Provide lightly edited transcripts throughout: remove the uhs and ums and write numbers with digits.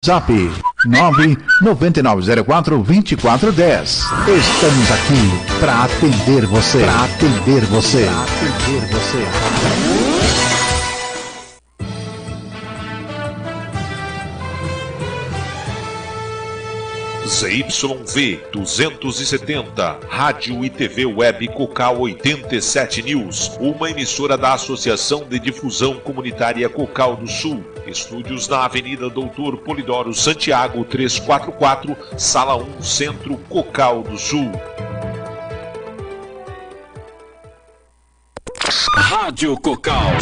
Zap 99904-2410. Estamos aqui para atender você. ZYV 270, Rádio e TV Web Cocal 87 News, uma emissora da Associação de Difusão Comunitária Cocal do Sul. Estúdios na Avenida Doutor Polidoro Santiago 344, Sala 1, Centro, Cocal do Sul. Rádio Cocal.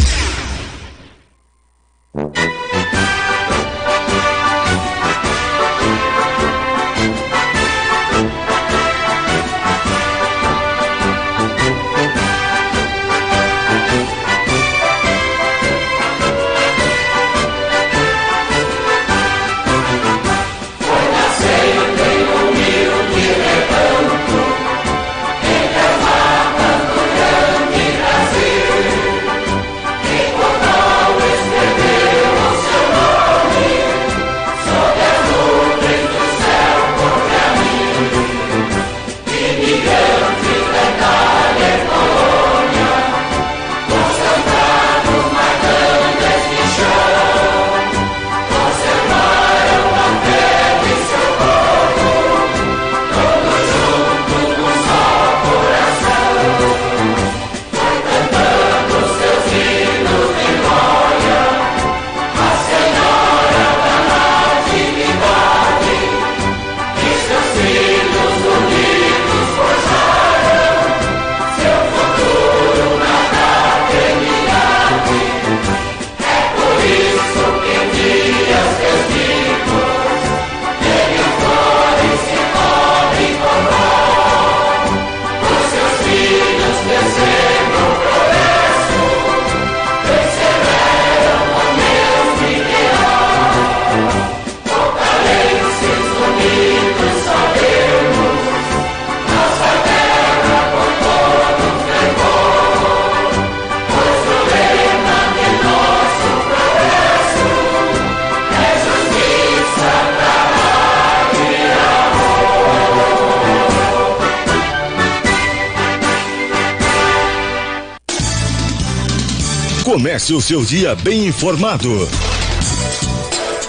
Comece o seu dia bem informado.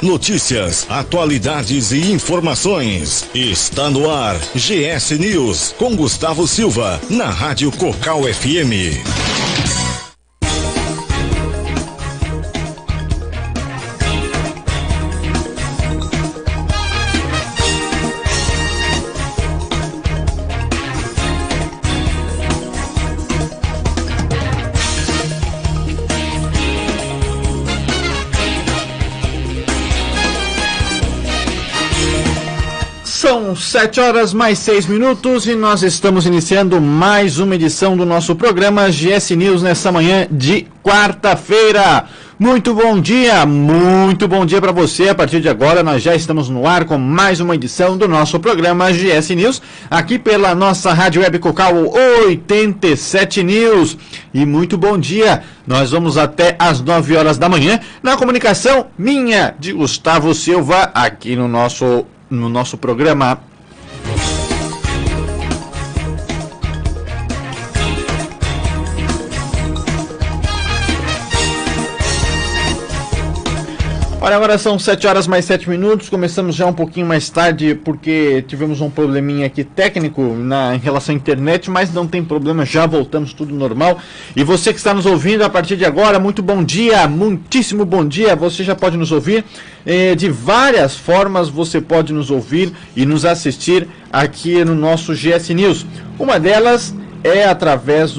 Notícias, atualidades e informações. Está no ar GS News com Gustavo Silva, na Rádio Cocal FM. São 7h mais 6 e nós estamos iniciando mais uma edição do nosso programa GS News nessa manhã de quarta-feira. Muito bom dia para você. A partir de agora nós já estamos no ar com mais uma edição do nosso programa GS News, aqui pela nossa Rádio Web Cocal 87 News. E muito bom dia, nós vamos até às 9 horas da manhã na comunicação minha, de Gustavo Silva, aqui no nosso programa. Olha, agora são 7h mais 7. Começamos já um pouquinho mais tarde porque tivemos um probleminha aqui técnico em relação à internet, mas não tem problema, já voltamos, tudo normal. E você que está nos ouvindo a partir de agora, muito bom dia, muitíssimo bom dia. Você já pode nos ouvir de várias formas, você pode nos ouvir e nos assistir aqui no nosso GS News. Uma delas é através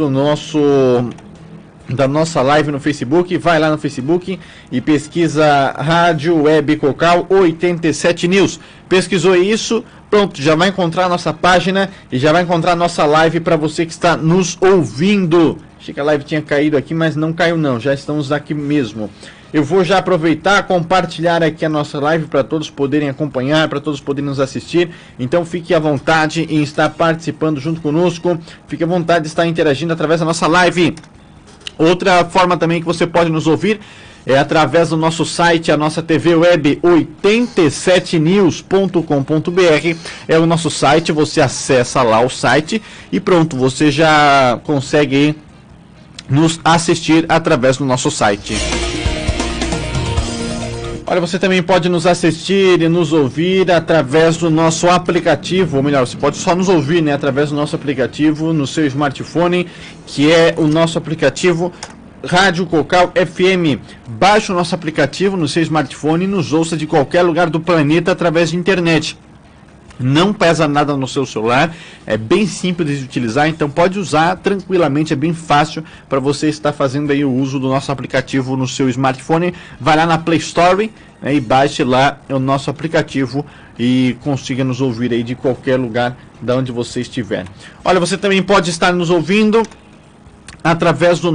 da nossa live no Facebook. Vai lá no Facebook e pesquisa Rádio Web Cocal 87 News. Pesquisou isso, pronto, já vai encontrar a nossa página e já vai encontrar a nossa live para você que está nos ouvindo. Achei que a live tinha caído aqui, mas não caiu não, já estamos aqui mesmo. Eu vou já aproveitar, compartilhar aqui a nossa live para todos poderem acompanhar, para todos poderem nos assistir. Então fique à vontade em estar participando junto conosco, fique à vontade de estar interagindo através da nossa live. Outra forma também que você pode nos ouvir é através do nosso site, a nossa TV web 87news.com.br, é o nosso site, você acessa lá o site e pronto, você já consegue nos assistir através do nosso site. Olha, você também pode nos assistir e nos ouvir através do nosso aplicativo, ou melhor, você pode só nos ouvir, né, através do nosso aplicativo no seu smartphone, que é o nosso aplicativo Rádio Cocal FM. Baixe o nosso aplicativo no seu smartphone e nos ouça de qualquer lugar do planeta através de internet. Não pesa nada no seu celular, é bem simples de utilizar, então pode usar tranquilamente, é bem fácil para você estar fazendo aí o uso do nosso aplicativo no seu smartphone. Vai lá na Play Store, né, e baixe lá o nosso aplicativo e consiga nos ouvir aí de qualquer lugar de onde você estiver. Olha, você também pode estar nos ouvindo através da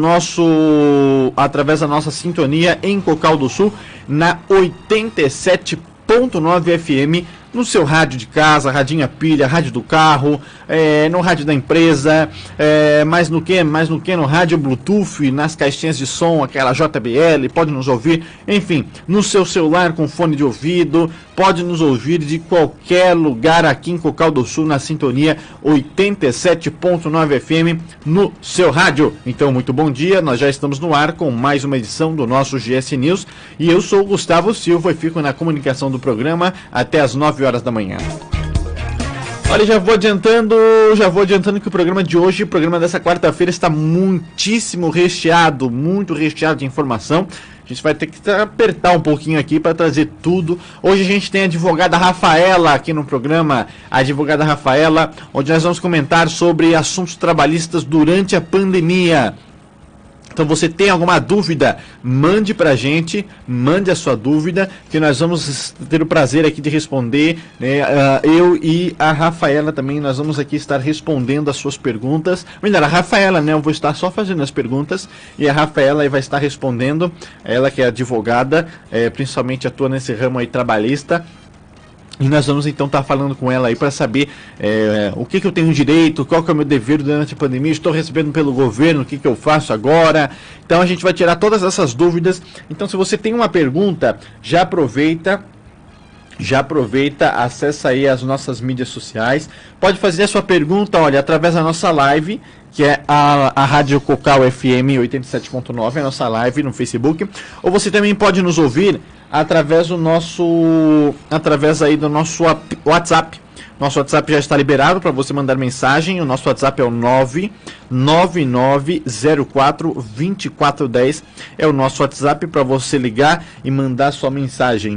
nossa sintonia em Cocal do Sul, na 87.9 FM, no seu rádio de casa, radinho a pilha, rádio do carro, no rádio da empresa, mais no que? No rádio Bluetooth, nas caixinhas de som, aquela JBL, pode nos ouvir, enfim, no seu celular com fone de ouvido, pode nos ouvir de qualquer lugar aqui em Cocal do Sul, na sintonia 87.9 FM, no seu rádio. Então, muito bom dia, nós já estamos no ar com mais uma edição do nosso GS News, e eu sou o Gustavo Silva e fico na comunicação do programa até as 9 horas da manhã. Olha, já vou adiantando que o programa de hoje, o programa dessa quarta-feira, está muitíssimo recheado, muito recheado de informação. A gente vai ter que apertar um pouquinho aqui para trazer tudo. Hoje a gente tem a advogada Rafaela aqui no programa, a advogada Rafaela, onde nós vamos comentar sobre assuntos trabalhistas durante a pandemia. Então, você tem alguma dúvida, mande pra gente, mande a sua dúvida, que nós vamos ter o prazer aqui de responder, né? Eu e a Rafaela também, nós vamos aqui estar respondendo as suas perguntas. Melhor, a Rafaela, né? Eu vou estar só fazendo as perguntas e a Rafaela vai estar respondendo, ela que é advogada, principalmente atua nesse ramo aí trabalhista. E nós vamos então estar falando com ela aí para saber o que eu tenho direito, qual que é o meu dever durante a pandemia, estou recebendo pelo governo, o que eu faço agora. Então a gente vai tirar todas essas dúvidas. Então, se você tem uma pergunta, já aproveita, acessa aí as nossas mídias sociais. Pode fazer a sua pergunta, olha, através da nossa live, que é a Rádio Cocal FM 87.9, a nossa live no Facebook. Ou você também pode nos ouvir através do nosso WhatsApp. Nosso WhatsApp já está liberado para você mandar mensagem. O nosso WhatsApp é o 999042410. É o nosso WhatsApp para você ligar e mandar sua mensagem.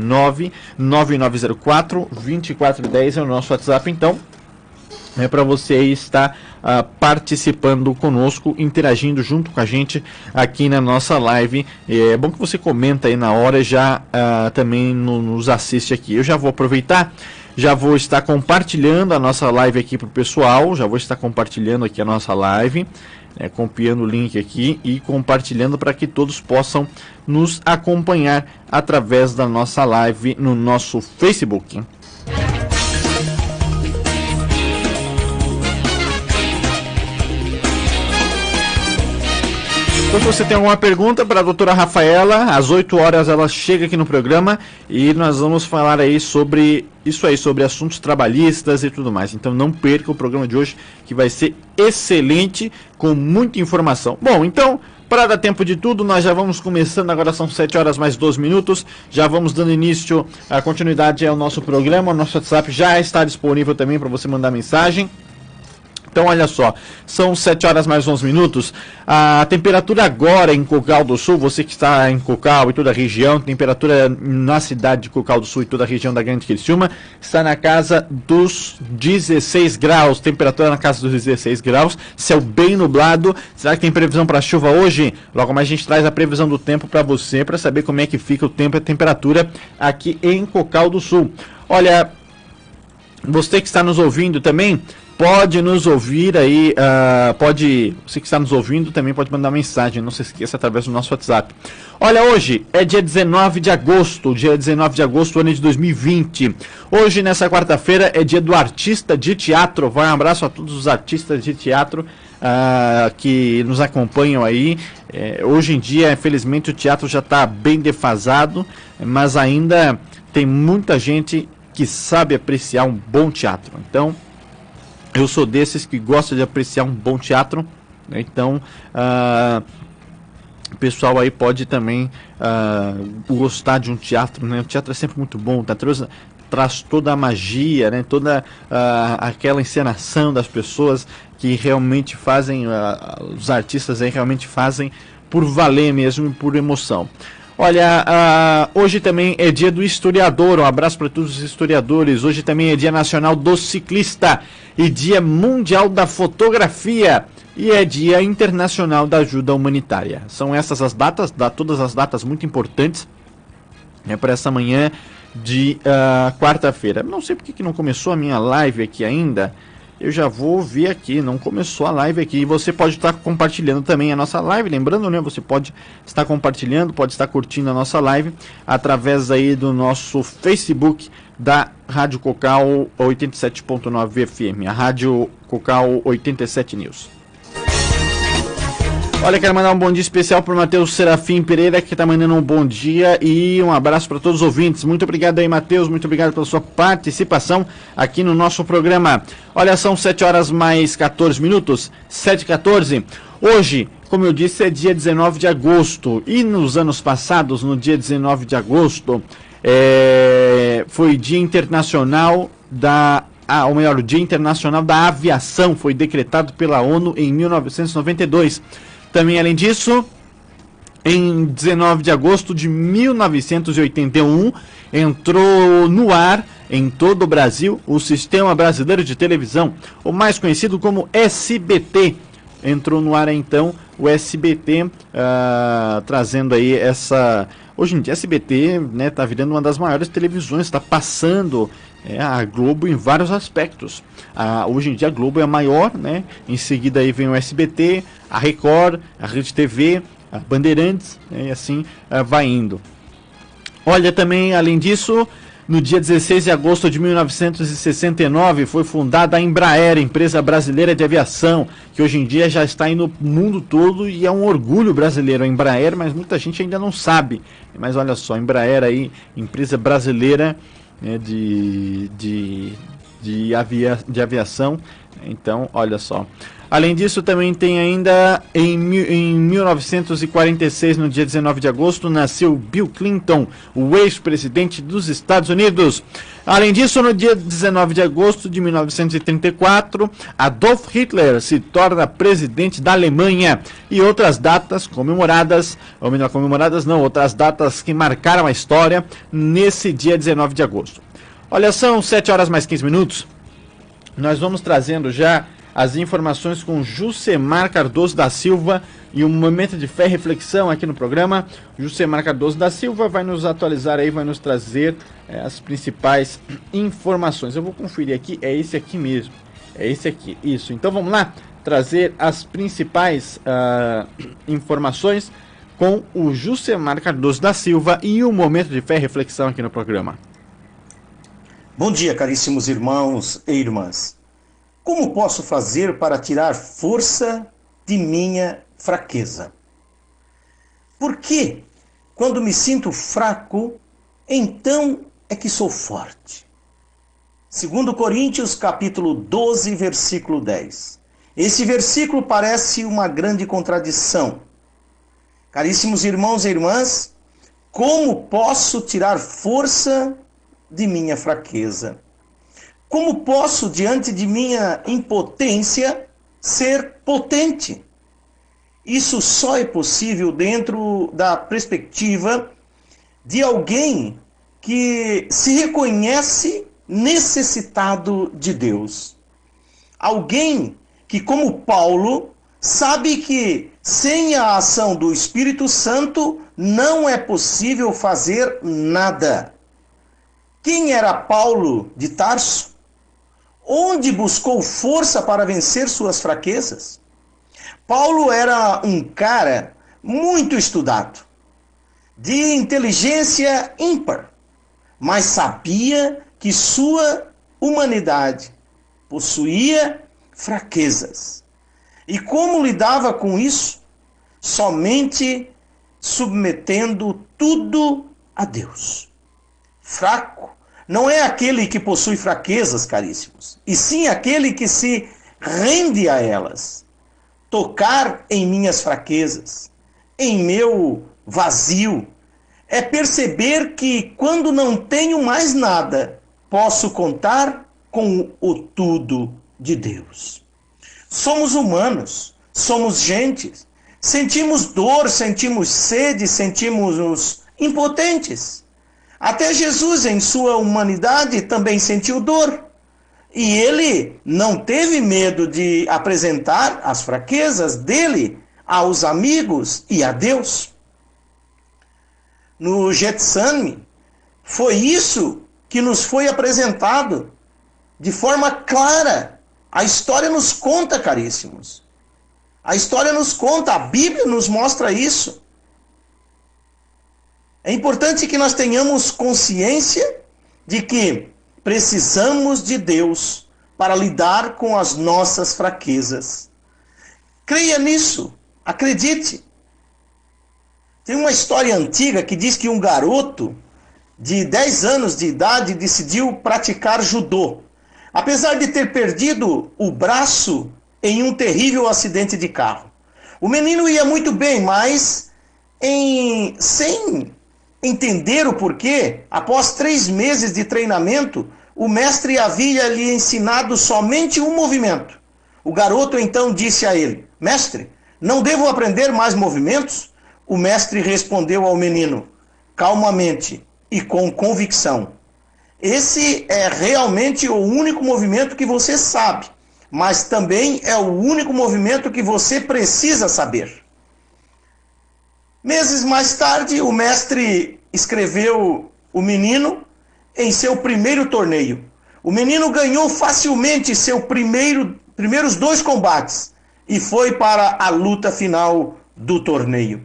999042410 é o nosso WhatsApp, então. É para você estar participando conosco, interagindo junto com a gente aqui na nossa live. É bom que você comenta aí na hora e já também nos assiste aqui. Eu já vou aproveitar, já vou estar compartilhando a nossa live aqui para o pessoal, já vou estar compartilhando aqui a nossa live, copiando o link aqui e compartilhando para que todos possam nos acompanhar através da nossa live no nosso Facebook. Então, se você tem alguma pergunta para a doutora Rafaela, às 8 horas ela chega aqui no programa e nós vamos falar aí sobre isso aí, sobre assuntos trabalhistas e tudo mais. Então não perca o programa de hoje, que vai ser excelente, com muita informação. Bom, então, para dar tempo de tudo, nós já vamos começando, agora são 7 horas mais 12 minutos, já vamos dando início, a continuidade ao nosso programa, o nosso WhatsApp já está disponível também para você mandar mensagem. Então, olha só, são 7 horas mais 11 minutos, a temperatura agora em Cocal do Sul, você que está em Cocal e toda a região, temperatura na cidade de Cocal do Sul e toda a região da Grande Criciúma, está na casa dos 16 graus, temperatura na casa dos 16 graus, céu bem nublado. Será que tem previsão para chuva hoje? Logo mais a gente traz a previsão do tempo para você, para saber como é que fica o tempo e a temperatura aqui em Cocal do Sul. Olha, você que está nos ouvindo também, pode nos ouvir aí, você que está nos ouvindo também pode mandar mensagem, não se esqueça, através do nosso WhatsApp. Olha, hoje é dia 19 de agosto, ano de 2020. Hoje, nessa quarta-feira, é dia do artista de teatro. Vai um abraço a todos os artistas de teatro que nos acompanham aí. Hoje em dia, infelizmente, o teatro já está bem defasado, mas ainda tem muita gente que sabe apreciar um bom teatro. Então, eu sou desses que gosta de apreciar um bom teatro, né? Então, o pessoal aí pode também gostar de um teatro, né? O teatro é sempre muito bom, traz toda a magia, né? Toda aquela encenação das pessoas que realmente fazem, os artistas aí realmente fazem por valer mesmo, por emoção. Olha, hoje também é dia do historiador, um abraço para todos os historiadores. Hoje também é dia nacional do ciclista e dia mundial da fotografia e é dia internacional da ajuda humanitária. São essas as datas, todas as datas muito importantes, né, para essa manhã de quarta-feira. Não sei porque que não começou a minha live aqui ainda. Eu já vou ver aqui, não começou a live aqui. E você pode estar compartilhando também a nossa live. Lembrando, né, você pode estar compartilhando, pode estar curtindo a nossa live através aí do nosso Facebook da Rádio Cocal 87.9 FM, a Rádio Cocal 87 News. Olha, quero mandar um bom dia especial para o Matheus Serafim Pereira, que está mandando um bom dia e um abraço para todos os ouvintes. Muito obrigado aí, Matheus, muito obrigado pela sua participação aqui no nosso programa. Olha, são 7 horas mais 14 minutos, 7h14. Hoje, como eu disse, é dia 19 de agosto e nos anos passados, no dia 19 de agosto, foi Dia Internacional o Dia Internacional da Aviação, foi decretado pela ONU em 1992. Também, além disso, em 19 de agosto de 1981, entrou no ar em todo o Brasil o Sistema Brasileiro de Televisão, o mais conhecido como SBT. Entrou no ar então o SBT, trazendo aí essa... Hoje em dia a SBT, né, tá virando uma das maiores televisões, está passando a Globo em vários aspectos. Hoje em dia a Globo é a maior, né? Em seguida aí vem o SBT, a Record, a Rede TV, a Bandeirantes, né, e assim vai indo. Olha, também, além disso, no dia 16 de agosto de 1969 foi fundada a Embraer, empresa brasileira de aviação, que hoje em dia já está aí no mundo todo e é um orgulho brasileiro a Embraer, mas muita gente ainda não sabe. Mas olha só, a Embraer aí, empresa brasileira, né, de aviação. Então, olha só. Além disso, também tem ainda em 1946, no dia 19 de agosto, nasceu Bill Clinton, o ex-presidente dos Estados Unidos. Além disso, no dia 19 de agosto de 1934, Adolf Hitler se torna presidente da Alemanha. E outras datas comemoradas, ou melhor, comemoradas não, outras datas que marcaram a história nesse dia 19 de agosto. Olha, são 7 horas mais 15 minutos. Nós vamos trazendo já as informações com Jusemar Cardoso da Silva e um momento de fé e reflexão aqui no programa. Jusemar Cardoso da Silva vai nos atualizar aí, vai nos trazer as principais informações. Eu vou conferir aqui, é esse aqui mesmo, é esse aqui, isso. Então vamos lá, trazer as principais informações com o Jusemar Cardoso da Silva e um momento de fé e reflexão aqui no programa. Bom dia, caríssimos irmãos e irmãs. Como posso fazer para tirar força de minha fraqueza? Por que, quando me sinto fraco, então é que sou forte? 2 Coríntios, capítulo 12, versículo 10. Esse versículo parece uma grande contradição. Caríssimos irmãos e irmãs, como posso tirar força de minha fraqueza? Como posso, diante de minha impotência, ser potente? Isso só é possível dentro da perspectiva de alguém que se reconhece necessitado de Deus. Alguém que, como Paulo, sabe que sem a ação do Espírito Santo não é possível fazer nada. Quem era Paulo de Tarso? Onde buscou força para vencer suas fraquezas? Paulo era um cara muito estudado, de inteligência ímpar, mas sabia que sua humanidade possuía fraquezas. E como lidava com isso? Somente submetendo tudo a Deus. Fraco não é aquele que possui fraquezas, caríssimos, e sim aquele que se rende a elas. Tocar em minhas fraquezas, em meu vazio, é perceber que quando não tenho mais nada, posso contar com o tudo de Deus. Somos humanos, somos gentes, sentimos dor, sentimos sede, sentimos-nos impotentes. Até Jesus, em sua humanidade, também sentiu dor. E ele não teve medo de apresentar as fraquezas dele aos amigos e a Deus. No Getsemane, foi isso que nos foi apresentado de forma clara. A história nos conta, caríssimos. A história nos conta, a Bíblia nos mostra isso. É importante que nós tenhamos consciência de que precisamos de Deus para lidar com as nossas fraquezas. Creia nisso, acredite. Tem uma história antiga que diz que um garoto de 10 anos de idade decidiu praticar judô. Apesar de ter perdido o braço em um terrível acidente de carro. O menino ia muito bem, mas sem entender o porquê, após 3 meses de treinamento, o mestre havia lhe ensinado somente um movimento. O garoto então disse a ele: mestre, não devo aprender mais movimentos? O mestre respondeu ao menino, calmamente e com convicção: esse é realmente o único movimento que você sabe, mas também é o único movimento que você precisa saber. Meses mais tarde, o mestre inscreveu o menino em seu primeiro torneio. O menino ganhou facilmente seus primeiros 2 combates e foi para a luta final do torneio.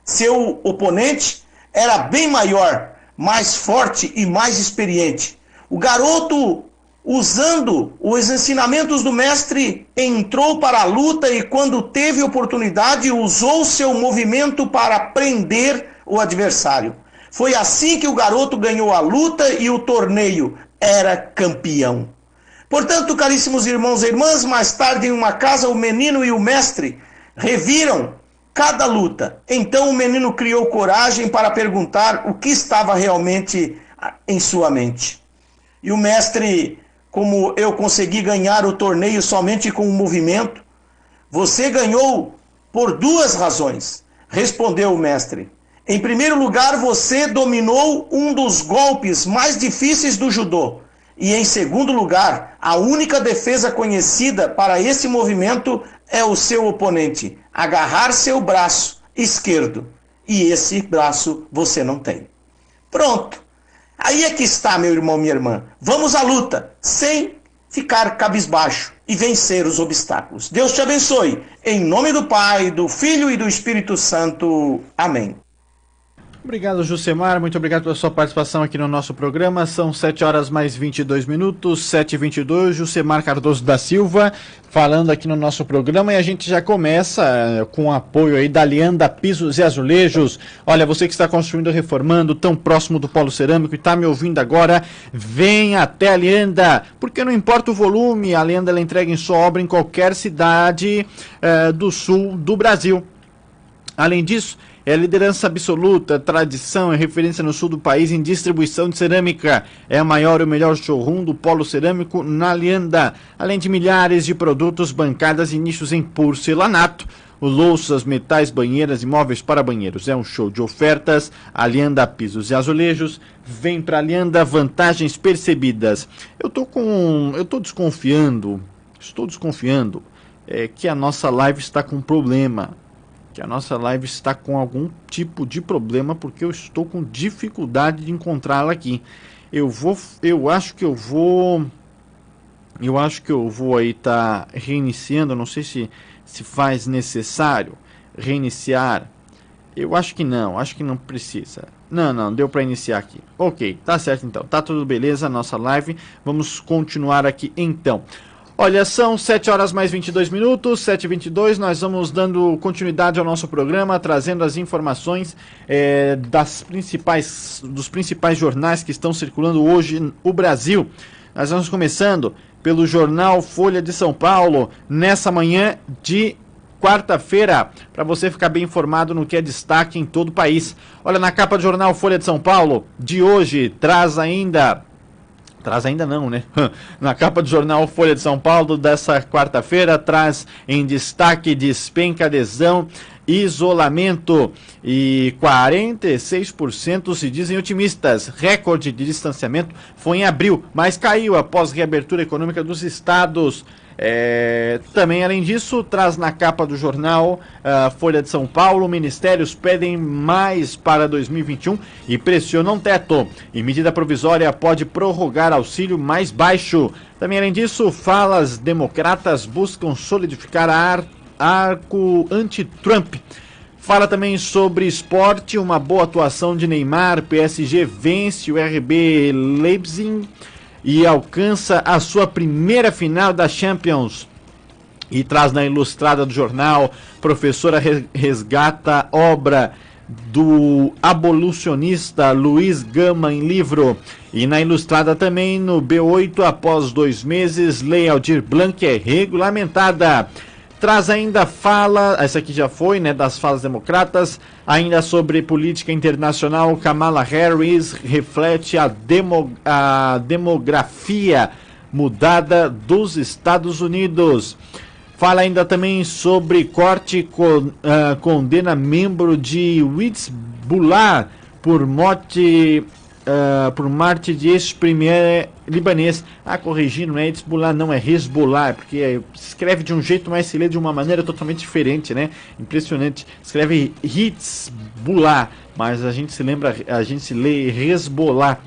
Seu oponente era bem maior, mais forte e mais experiente. O garoto, usando os ensinamentos do mestre, entrou para a luta e, quando teve oportunidade, usou seu movimento para prender o adversário. Foi assim que o garoto ganhou a luta e o torneio, era campeão. Portanto, caríssimos irmãos e irmãs, mais tarde em uma casa, o menino e o mestre reviram cada luta. Então o menino criou coragem para perguntar o que estava realmente em sua mente. E o mestre: como eu consegui ganhar o torneio somente com um movimento? Você ganhou por 2 razões, respondeu o mestre. Em primeiro lugar, você dominou um dos golpes mais difíceis do judô. E em segundo lugar, a única defesa conhecida para esse movimento é o seu oponente agarrar seu braço esquerdo. E esse braço você não tem. Pronto. Aí é que está, meu irmão, minha irmã. Vamos à luta, sem ficar cabisbaixo, e vencer os obstáculos. Deus te abençoe. Em nome do Pai, do Filho e do Espírito Santo. Amém. Obrigado, Jusemar, muito obrigado pela sua participação aqui no nosso programa. São 7 horas mais 22 minutos, 7h22, Jusemar Cardoso da Silva falando aqui no nosso programa, e a gente já começa com o apoio aí da Alianda Pisos e Azulejos. Olha, você que está construindo e reformando, tão próximo do Polo Cerâmico e está me ouvindo agora, vem até a Alianda, porque não importa o volume, a Alianda ela entrega em sua obra em qualquer cidade do sul do Brasil. Além disso, é liderança absoluta, tradição e referência no sul do país em distribuição de cerâmica. É a maior e o melhor showroom do Polo Cerâmico na Alianda. Além de milhares de produtos, bancadas e nichos em porcelanato, louças, metais, banheiras e móveis para banheiros. É um show de ofertas. Alianda Pisos e Azulejos. Vem para Alianda, vantagens percebidas. Estou desconfiando que a nossa live está com problema. Que a nossa live está com algum tipo de problema, porque eu estou com dificuldade de encontrá-la aqui. Eu acho que eu vou aí tá reiniciando, não sei se faz necessário reiniciar. Eu acho que não precisa. Não, deu para iniciar aqui. OK, tá certo então. Tá tudo beleza a nossa live. Vamos continuar aqui então. Olha, são 7 horas mais 22 minutos, 7h22, nós vamos dando continuidade ao nosso programa, trazendo as informações dos principais jornais que estão circulando hoje no Brasil. Nós vamos começando pelo jornal Folha de São Paulo, nessa manhã de quarta-feira, para você ficar bem informado no que é destaque em todo o país. Olha, na capa do jornal Folha de São Paulo de hoje, traz ainda não, né? Na capa do jornal Folha de São Paulo dessa quarta-feira, traz em destaque: despenca adesão, isolamento, e 46% se dizem otimistas. Recorde de distanciamento foi em abril, mas caiu após reabertura econômica dos estados. Também, além disso, traz na capa do jornal Folha de São Paulo: ministérios pedem mais para 2021 e pressionam teto, e medida provisória pode prorrogar auxílio mais baixo. Também, além disso, falas democratas buscam solidificar arco anti-Trump. Fala também sobre esporte: uma boa atuação de Neymar, PSG vence o RB Leipzig e alcança a sua primeira final da Champions. E traz na ilustrada do jornal: professora resgata obra do abolicionista Luiz Gama em livro. E na ilustrada também, no B8, após 2 meses, Lei Aldir Blanc é regulamentada. Traz ainda fala, essa aqui já foi, né, das falas democratas, ainda sobre política internacional. Kamala Harris reflete a demografia mudada dos Estados Unidos. Fala ainda também sobre corte condena membro de Hezbollah por morte de ex-premier libanês. Corrigindo, não é Hezbollah, não, é Hezbollah, porque se escreve de um jeito, mas se lê de uma maneira totalmente diferente, né? Impressionante. Escreve Hezbollah, mas a gente se lê Hezbollah,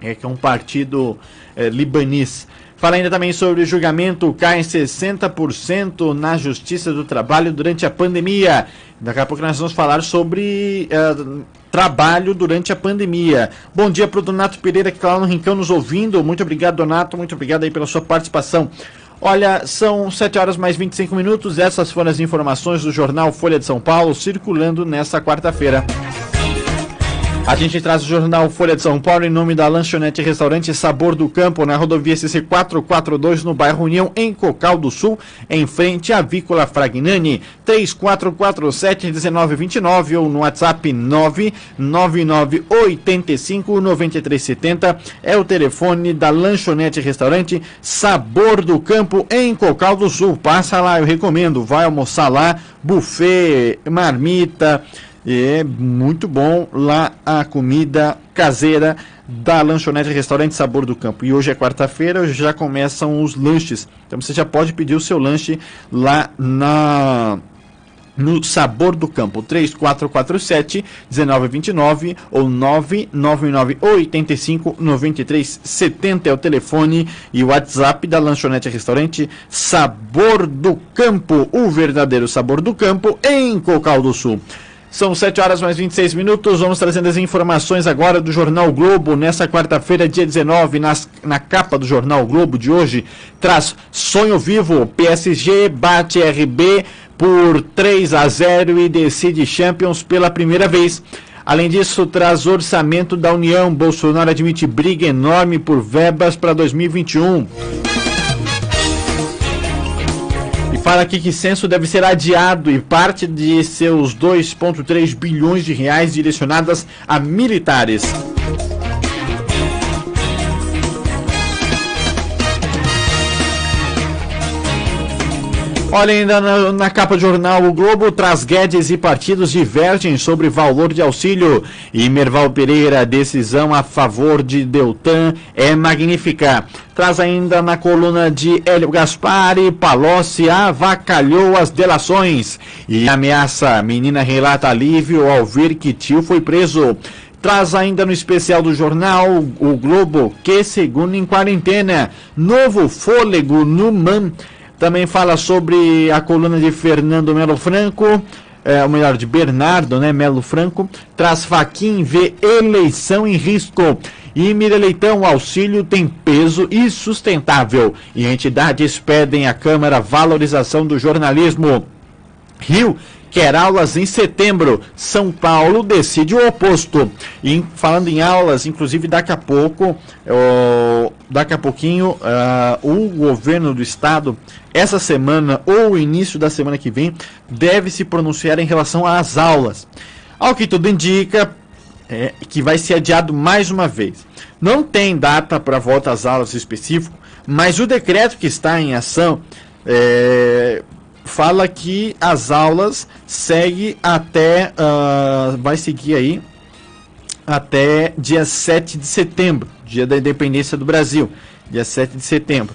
que é um partido libanês. Fala ainda também sobre julgamento, cai em 60% na Justiça do Trabalho durante a pandemia. Daqui a pouco nós vamos falar sobre trabalho durante a pandemia. Bom dia para o Donato Pereira, que está lá no Rincão nos ouvindo. Muito obrigado, Donato, muito obrigado aí pela sua participação. Olha, são 7 horas mais 25 minutos, essas foram as informações do jornal Folha de São Paulo, circulando nesta quarta-feira. A gente traz o jornal Folha de São Paulo em nome da lanchonete Restaurante Sabor do Campo, na rodovia SC 442, no bairro União, em Cocal do Sul, em frente à Avícola Fragnani. 3447-1929 ou no WhatsApp 99985-9370 é o telefone da lanchonete Restaurante Sabor do Campo, em Cocal do Sul. Passa lá, eu recomendo, vai almoçar lá, buffet, marmita. É muito bom lá a comida caseira da lanchonete Restaurante Sabor do Campo. E hoje é quarta-feira, já começam os lanches. Então você já pode pedir o seu lanche lá no Sabor do Campo. 3447-1929 ou 99985-9370 é o telefone e o WhatsApp da lanchonete Restaurante Sabor do Campo. O verdadeiro sabor do campo em Cocal do Sul. São 7 horas mais 26 minutos, vamos trazendo as informações agora do Jornal Globo, nessa quarta-feira, dia 19, na capa do Jornal Globo de hoje, traz sonho vivo: PSG bate RB por 3-0 e decide Champions pela primeira vez. Além disso, traz orçamento da União, Bolsonaro admite briga enorme por verbas para 2021. Fala aqui que censo deve ser adiado e parte de seus 2,3 bilhões de reais direcionadas a militares. Olha, ainda na capa do jornal O Globo, traz Guedes e partidos divergem sobre valor de auxílio. E Merval Pereira, decisão a favor de Deltan é magnífica. Traz ainda na coluna de Hélio Gaspari: Palocci avacalhou as delações. E ameaça: menina relata alívio ao ver que tio foi preso. Traz ainda no especial do jornal O Globo, que segundo em quarentena, novo fôlego no MAN. Também fala sobre a coluna de Fernando Melo Franco, ou melhor, de Bernardo, Melo Franco. Traz Fachin vê eleição em risco. E Mira Leitão, o auxílio tem peso e sustentável. E entidades pedem à Câmara valorização do jornalismo. Rio quer aulas em setembro. São Paulo decide o oposto. E falando em aulas, inclusive daqui a pouquinho, o governo do estado, essa semana ou início da semana que vem, deve se pronunciar em relação às aulas. Ao que tudo indica, que vai ser adiado mais uma vez. Não tem data para volta às aulas específico, mas o decreto que está em ação fala que as aulas vai seguir aí até dia 7 de setembro, dia da independência do Brasil, dia 7 de setembro.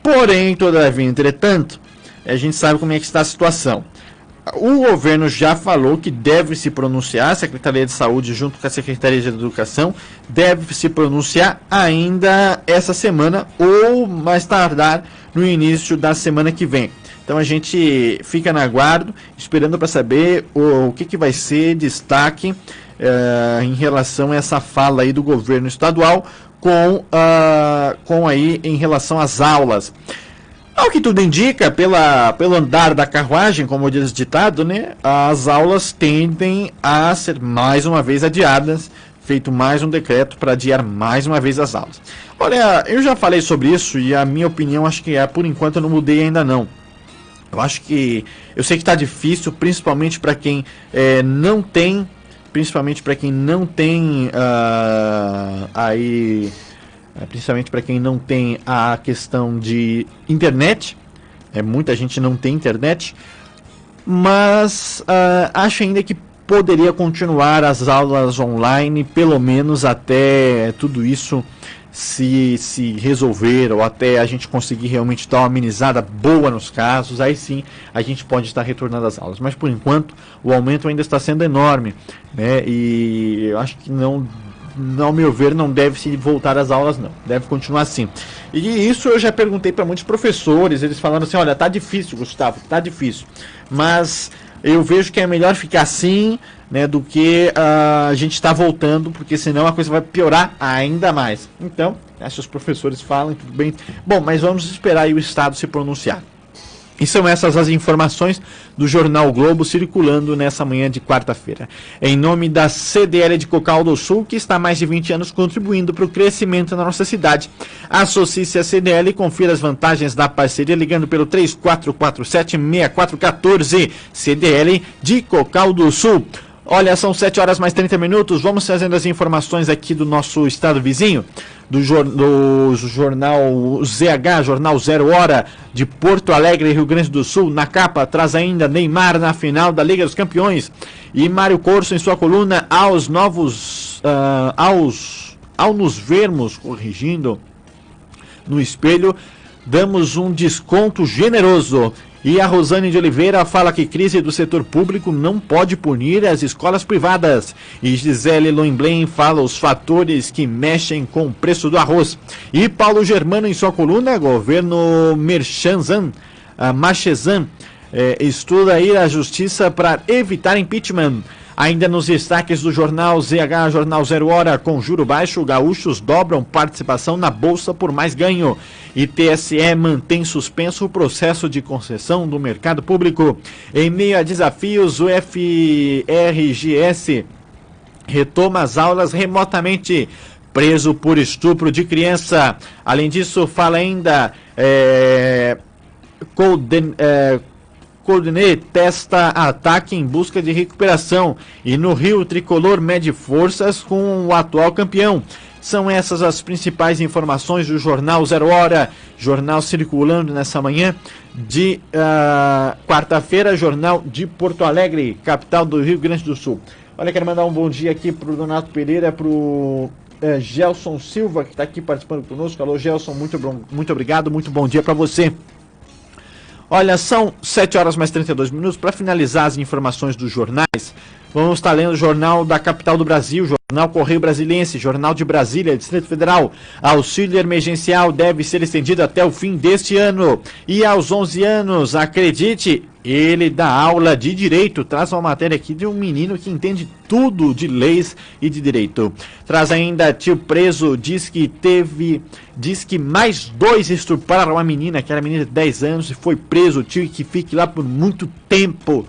Porém, todavia, entretanto, a gente sabe como é que está a situação. O governo já falou que deve se pronunciar, a Secretaria de Saúde junto com a Secretaria de Educação deve se pronunciar ainda essa semana ou mais tardar no início da semana que vem. Então a gente fica na aguardo, esperando para saber o que vai ser destaque em relação a essa fala aí do governo estadual com aí em relação às aulas. Ao que tudo indica, pelo andar da carruagem, como diz o ditado, né, as aulas tendem a ser mais uma vez adiadas, feito mais um decreto para adiar mais uma vez as aulas. Olha, eu já falei sobre isso e a minha opinião acho que por enquanto eu não mudei ainda não. Eu sei que está difícil, principalmente para quem não tem a questão de internet. Muita gente não tem internet, mas acho ainda que poderia continuar as aulas online, pelo menos até tudo isso se resolver, ou até a gente conseguir realmente dar uma amenizada boa nos casos. Aí sim a gente pode estar retornando às aulas, mas por enquanto o aumento ainda está sendo enorme, né? E eu acho que não, ao meu ver, não deve se voltar às aulas, não, deve continuar assim. E isso eu já perguntei para muitos professores, eles falaram assim: olha, tá difícil, Gustavo, tá difícil, mas eu vejo que é melhor ficar assim, né, do que a gente está voltando, porque senão a coisa vai piorar ainda mais. Então, se os professores falam, tudo bem. Bom, mas vamos esperar aí o Estado se pronunciar. E são essas as informações do Jornal o Globo circulando nessa manhã de quarta-feira. Em nome da CDL de Cocal do Sul, que está há mais de 20 anos contribuindo para o crescimento na nossa cidade. Associe-se à CDL e confira as vantagens da parceria ligando pelo 3447-6414. CDL de Cocal do Sul. Olha, são 7 horas mais 30 minutos. Vamos trazendo as informações aqui do nosso estado vizinho, do jornal ZH, Jornal 0 Hora, de Porto Alegre, Rio Grande do Sul. Na capa, traz ainda Neymar na final da Liga dos Campeões. E Mário Corso em sua coluna, ao nos vermos, corrigindo, no espelho, damos um desconto generoso. E a Rosane de Oliveira fala que crise do setor público não pode punir as escolas privadas. E Gisele Loimblen fala os fatores que mexem com o preço do arroz. E Paulo Germano em sua coluna, governo Marchessan, estuda ir à justiça para evitar impeachment. Ainda nos destaques do Jornal ZH, Jornal 0 Hora, com juro baixo, gaúchos dobram participação na Bolsa por mais ganho. E TSE mantém suspenso o processo de concessão do mercado público. Em meio a desafios, o FRGS retoma as aulas remotamente. Preso por estupro de criança. Além disso, fala ainda... Coordenê testa ataque em busca de recuperação. E no Rio, o tricolor mede forças com o atual campeão. São essas as principais informações do Jornal 0 Hora. Jornal circulando nessa manhã de quarta-feira. Jornal de Porto Alegre, capital do Rio Grande do Sul. Olha, quero mandar um bom dia aqui para o Donato Pereira, para o Gelson Silva, que está aqui participando conosco. Alô, Gelson, muito obrigado, muito bom dia para você. Olha, são 7 horas mais 32 minutos. Para finalizar as informações dos jornais, vamos estar lendo o Jornal da Capital do Brasil, Jornal Correio Brasiliense, Jornal de Brasília, Distrito Federal. Auxílio emergencial deve ser estendido até o fim deste ano. E aos 11 anos, acredite, Ele dá aula de direito, traz uma matéria aqui de um menino que entende tudo de leis e de direito. Traz ainda, tio preso diz que mais 2 estupraram uma menina, que era menina de 10 anos, e foi preso, tio, que fique lá por muito tempo.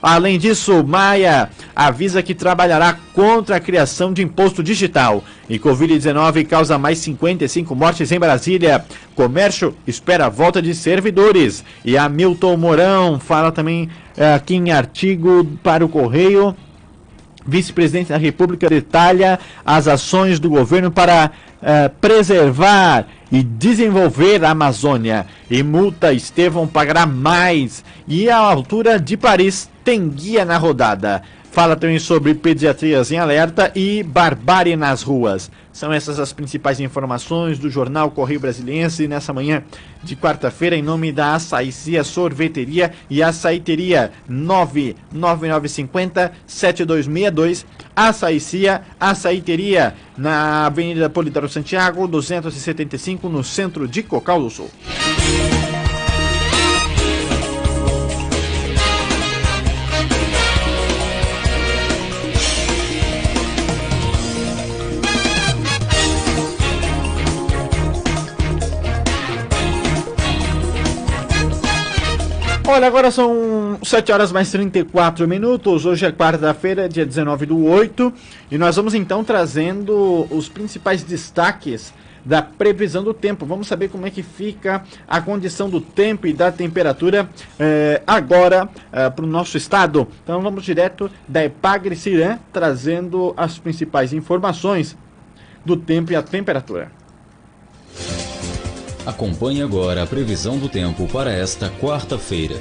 Além disso, Maia avisa que trabalhará contra a criação de imposto digital. E Covid-19 causa mais 55 mortes em Brasília. Comércio espera a volta de servidores. E Hamilton Mourão fala também aqui em artigo para o Correio. Vice-presidente da República detalha as ações do governo para preservar e desenvolver a Amazônia. E multa Estevão pagará mais. E a altura de Paris tem guia na rodada. Fala também sobre pediatrias em alerta e barbárie nas ruas. São essas as principais informações do jornal Correio Brasiliense nessa manhã de quarta-feira, em nome da Açaicia Sorveteria e Açaiteria 99950-7262. Açaicia, Açaiteria, na Avenida Polidoro Santiago, 275, no centro de Cocal do Sul. Olha, agora são 7 horas mais 34 minutos, hoje é quarta-feira, dia 19/8, e nós vamos então trazendo os principais destaques da previsão do tempo. Vamos saber como é que fica a condição do tempo e da temperatura agora para o nosso estado. Então vamos direto da Epagre Ciran, trazendo as principais informações do tempo e a temperatura. Acompanhe agora a previsão do tempo para esta quarta-feira.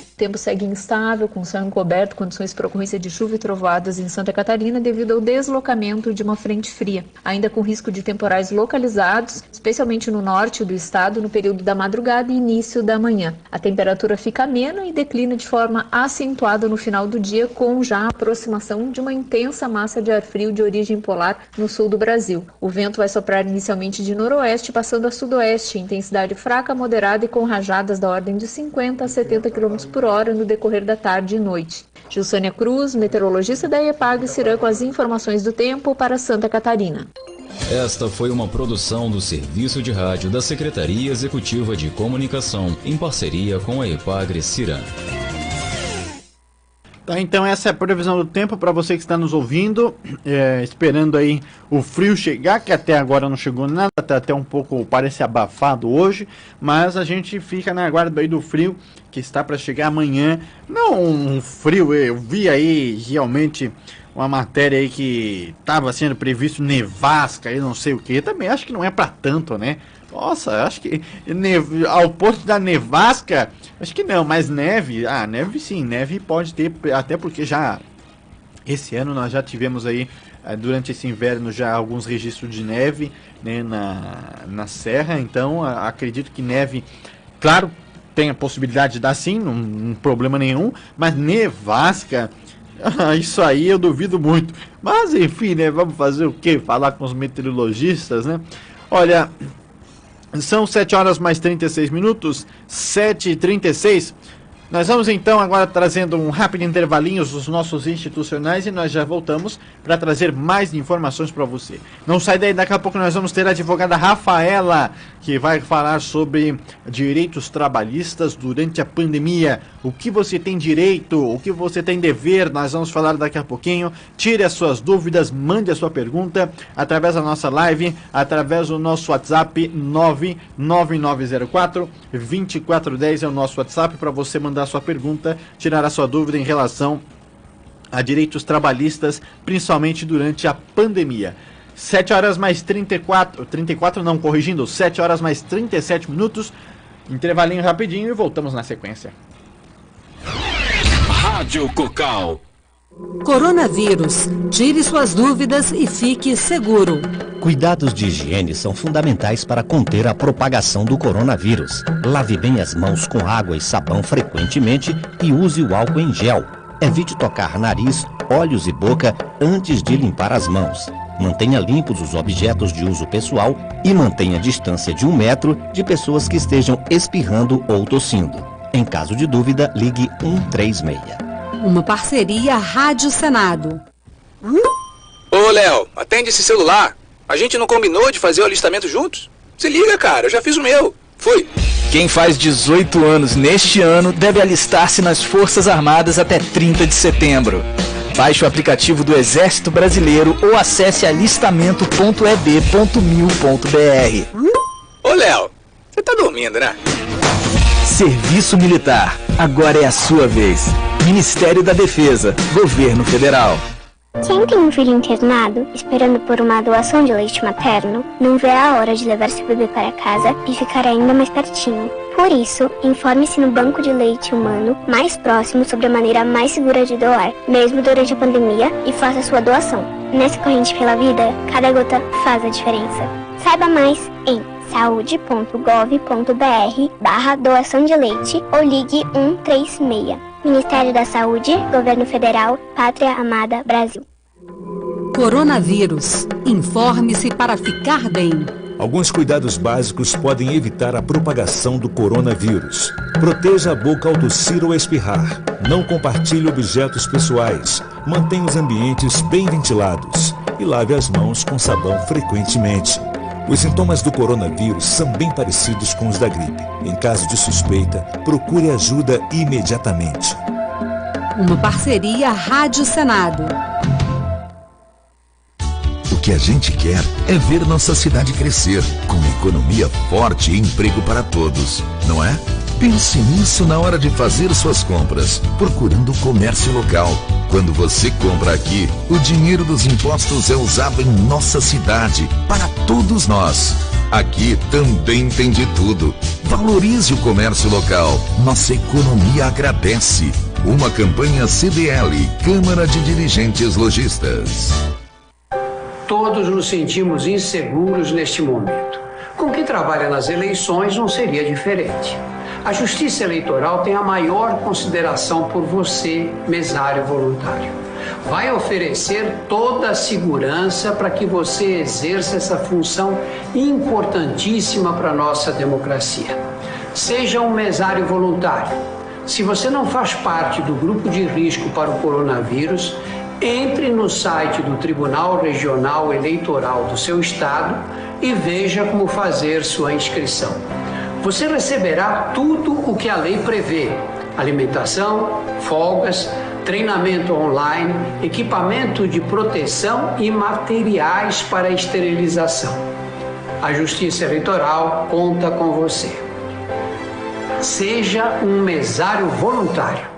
O tempo segue instável, com céu encoberto, condições para ocorrência de chuva e trovoadas em Santa Catarina devido ao deslocamento de uma frente fria, ainda com risco de temporais localizados, especialmente no norte do estado, no período da madrugada e início da manhã. A temperatura fica amena e declina de forma acentuada no final do dia, com já a aproximação de uma intensa massa de ar frio de origem polar no sul do Brasil. O vento vai soprar inicialmente de noroeste, passando a sudoeste, intensidade fraca, moderada e com rajadas da ordem de 50 a 70 km por hora no decorrer da tarde e noite. Gilsânia Cruz, meteorologista da Epagre Ciran, com as informações do tempo para Santa Catarina. Esta foi uma produção do Serviço de Rádio da Secretaria Executiva de Comunicação, em parceria com a Epagre Ciran. Tá, então essa é a previsão do tempo para você que está nos ouvindo, esperando aí o frio chegar, que até agora não chegou nada, tá até um pouco, parece abafado hoje, mas a gente fica na guarda aí do frio, que está para chegar amanhã. Não um frio, eu vi aí realmente uma matéria aí que estava sendo previsto nevasca e não sei o que, também acho que não é para tanto, né? Nossa, acho que ao ponto da nevasca, acho que não, mas neve, neve sim, neve pode ter, até porque já esse ano nós já tivemos aí, durante esse inverno, já alguns registros de neve, né, na serra, então acredito que neve, claro, tem a possibilidade de dar sim, não problema nenhum, mas nevasca, isso aí eu duvido muito, mas enfim, né, vamos fazer o quê? Falar com os meteorologistas, né? Olha, são 7 horas mais 36 minutos, 7h36. Nós vamos então agora trazendo um rápido intervalinho dos nossos institucionais e nós já voltamos para trazer mais informações para você. Não sai daí, daqui a pouco nós vamos ter a advogada Rafaela, que vai falar sobre direitos trabalhistas durante a pandemia. O que você tem direito, o que você tem dever, nós vamos falar daqui a pouquinho. Tire as suas dúvidas, mande a sua pergunta através da nossa live, através do nosso WhatsApp 99904-2410 é o nosso WhatsApp para você mandar a sua pergunta, tirar a sua dúvida em relação a direitos trabalhistas, principalmente durante a pandemia. 7 horas mais 34 não, corrigindo, 7 horas mais 37 minutos, intervalinho rapidinho e voltamos na sequência. Rádio Cocal. Coronavírus. Tire suas dúvidas e fique seguro. Cuidados de higiene são fundamentais para conter a propagação do coronavírus. Lave bem as mãos com água e sabão frequentemente e use o álcool em gel. Evite tocar nariz, olhos e boca antes de limpar as mãos. Mantenha limpos os objetos de uso pessoal e mantenha a distância de 1 metro de pessoas que estejam espirrando ou tossindo. Em caso de dúvida, ligue 136. Uma parceria Rádio Senado. Ô, Léo, atende esse celular. A gente não combinou de fazer o alistamento juntos? Se liga, cara, eu já fiz o meu. Fui. Quem faz 18 anos neste ano deve alistar-se nas Forças Armadas até 30 de setembro. Baixe o aplicativo do Exército Brasileiro ou acesse alistamento.eb.mil.br. Ô, Léo, você tá dormindo, né? Serviço Militar. Agora é a sua vez. Ministério da Defesa. Governo Federal. Quem tem um filho internado, esperando por uma doação de leite materno, não vê a hora de levar seu bebê para casa e ficar ainda mais pertinho. Por isso, informe-se no banco de leite humano mais próximo sobre a maneira mais segura de doar, mesmo durante a pandemia, e faça sua doação. Nessa corrente pela vida, cada gota faz a diferença. Saiba mais em saude.gov.br/doação de leite ou ligue 136. Ministério da Saúde, Governo Federal, Pátria Amada, Brasil. Coronavírus. Informe-se para ficar bem. Alguns cuidados básicos podem evitar a propagação do coronavírus. Proteja a boca ao tossir ou espirrar. Não compartilhe objetos pessoais. Mantenha os ambientes bem ventilados. E lave as mãos com sabão frequentemente. Os sintomas do coronavírus são bem parecidos com os da gripe. Em caso de suspeita, procure ajuda imediatamente. Uma parceria Rádio Senado. O que a gente quer é ver nossa cidade crescer, com economia forte e emprego para todos, não é? Pense nisso na hora de fazer suas compras, procurando o comércio local. Quando você compra aqui, o dinheiro dos impostos é usado em nossa cidade, para todos nós. Aqui também tem de tudo. Valorize o comércio local. Nossa economia agradece. Uma campanha CDL, Câmara de Dirigentes Lojistas. Todos nos sentimos inseguros neste momento. Com quem trabalha nas eleições não seria diferente. A Justiça Eleitoral tem a maior consideração por você, mesário voluntário. Vai oferecer toda a segurança para que você exerça essa função importantíssima para a nossa democracia. Seja um mesário voluntário. Se você não faz parte do grupo de risco para o coronavírus, entre no site do Tribunal Regional Eleitoral do seu estado e veja como fazer sua inscrição. Você receberá tudo o que a lei prevê: alimentação, folgas, treinamento online, equipamento de proteção e materiais para esterilização. A Justiça Eleitoral conta com você. Seja um mesário voluntário.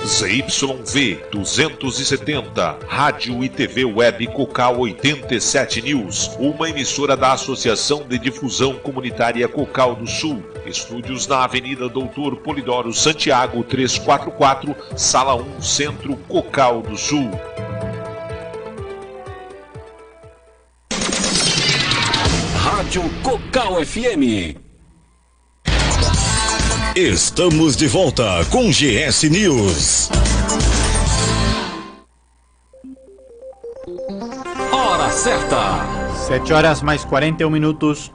ZYV 270, Rádio e TV Web Cocal 87 News, uma emissora da Associação de Difusão Comunitária Cocal do Sul. Estúdios na Avenida Doutor Polidoro Santiago 344, Sala 1, Centro, Cocal do Sul. Rádio Cocal FM. Estamos de volta com GS News. Hora certa. 7 horas mais 41 minutos.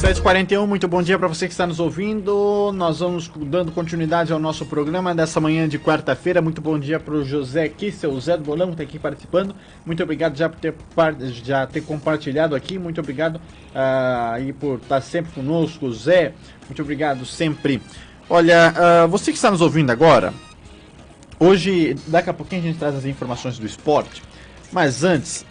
7h41, muito bom dia para você que está nos ouvindo. Nós vamos dando continuidade ao nosso programa dessa manhã de quarta-feira. Muito bom dia para o José Kissel, o Zé do Bolão, que está aqui participando. Muito obrigado já por ter compartilhado aqui. Muito obrigado aí por estar sempre conosco, Zé. Muito obrigado sempre. Olha, você que está nos ouvindo agora, hoje, daqui a pouquinho a gente traz as informações do esporte. Mas antes,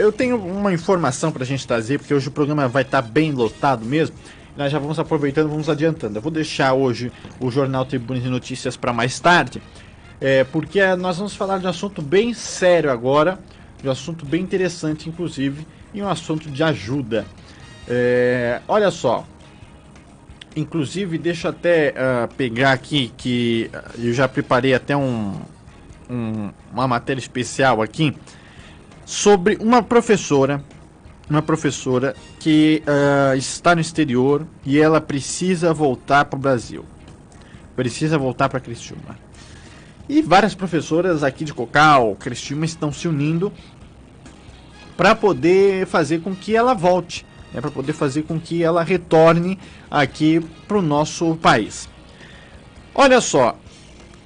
eu tenho uma informação para a gente trazer, porque hoje o programa vai estar bem lotado mesmo. Nós já vamos aproveitando, vamos adiantando. Eu vou deixar hoje o Jornal Tribuna de Notícias para mais tarde, porque nós vamos falar de um assunto bem sério agora, de um assunto bem interessante, inclusive, e um assunto de ajuda. Olha só, inclusive, deixa eu até pegar aqui, que eu já preparei até uma matéria especial aqui, sobre uma professora que está no exterior e ela precisa voltar para o Brasil. Precisa voltar para Criciúma. E várias professoras aqui de Cocal, Criciúma, estão se unindo para poder fazer com que ela volte, né, para poder fazer com que ela retorne aqui para o nosso país. Olha só,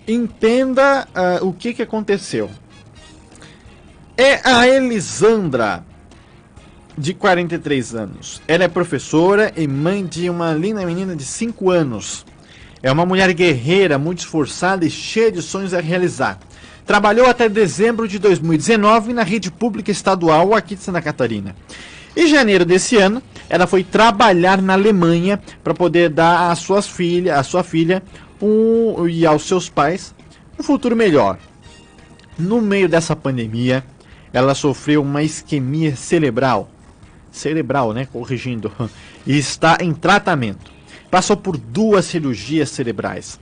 entenda o que aconteceu. É a Elisandra, de 43 anos. Ela é professora e mãe de uma linda menina de 5 anos. É uma mulher guerreira, muito esforçada e cheia de sonhos a realizar. Trabalhou até dezembro de 2019 na rede pública estadual aqui de Santa Catarina. Em janeiro desse ano, ela foi trabalhar na Alemanha para poder dar à sua filha e aos seus pais um futuro melhor. No meio dessa pandemia, ela sofreu uma isquemia cerebral, né, corrigindo, e está em tratamento. Passou por 2 cirurgias cerebrais.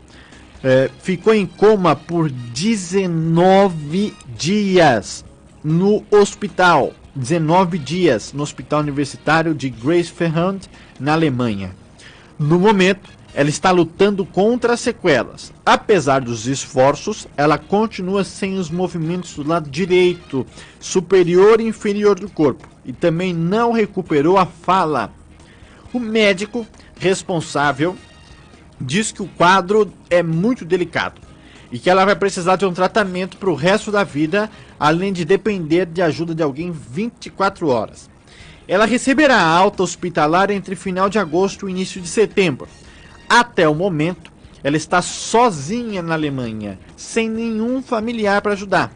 Ficou em coma por 19 dias no hospital. 19 dias no Hospital Universitário de Greifswald, na Alemanha. No momento, ela está lutando contra as sequelas. Apesar dos esforços, ela continua sem os movimentos do lado direito, superior e inferior do corpo, e também não recuperou a fala. O médico responsável diz que o quadro é muito delicado e que ela vai precisar de um tratamento para o resto da vida, além de depender de ajuda de alguém 24 horas. Ela receberá alta hospitalar entre final de agosto e início de setembro. Até o momento, ela está sozinha na Alemanha, sem nenhum familiar para ajudar.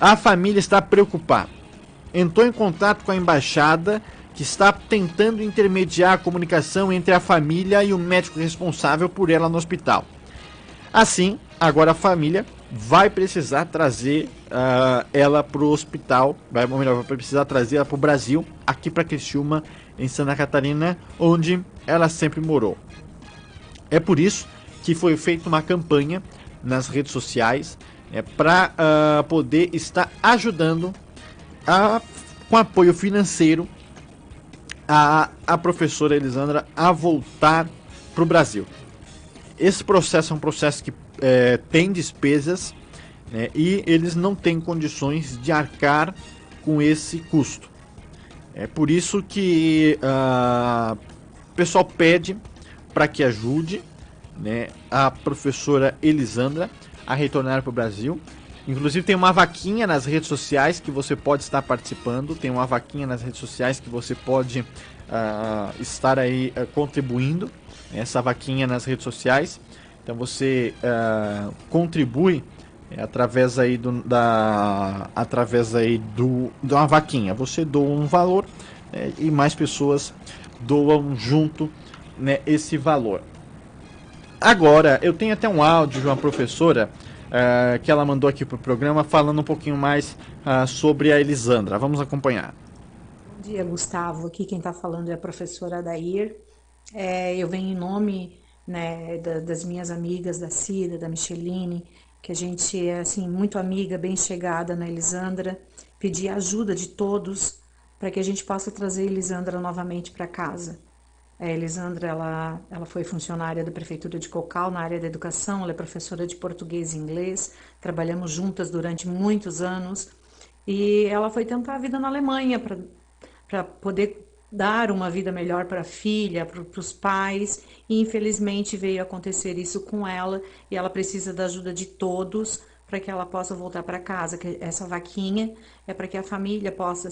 A família está preocupada. Entrou em contato com a embaixada, que está tentando intermediar a comunicação entre a família e o médico responsável por ela no hospital. Assim, agora a família vai precisar trazer ela para o hospital, vai precisar trazer ela para o Brasil, aqui para Criciúma, em Santa Catarina, onde ela sempre morou. É por isso que foi feita uma campanha nas redes sociais para poder estar ajudando com apoio financeiro a professora Elisandra a voltar para o Brasil. Esse processo é um processo que tem despesas, né, e eles não têm condições de arcar com esse custo. É por isso que o pessoal pede para que ajude, né, a professora Elisandra a retornar para o Brasil. Inclusive tem uma vaquinha nas redes sociais que você pode estar participando. Tem uma vaquinha nas redes sociais que você pode estar aí contribuindo. Essa vaquinha nas redes sociais. Então você contribui através aí de uma vaquinha. Você doa um valor, e mais pessoas doam junto, né, esse valor. Agora, eu tenho até um áudio de uma professora que ela mandou aqui para o programa falando um pouquinho mais sobre a Elisandra. Vamos acompanhar. Bom dia, Gustavo. Aqui quem está falando é a professora Adair. Eu venho em nome, né, das minhas amigas, da Cida, da Micheline, que a gente é assim, muito amiga, bem chegada na Elisandra, pedir a ajuda de todos para que a gente possa trazer a Elisandra novamente para casa. A Elisandra, ela foi funcionária da Prefeitura de Cocal na área da educação, ela é professora de português e inglês, trabalhamos juntas durante muitos anos, e ela foi tentar a vida na Alemanha para poder dar uma vida melhor para a filha, para os pais, e infelizmente veio acontecer isso com ela, e ela precisa da ajuda de todos para que ela possa voltar para casa, que essa vaquinha é para que a família possa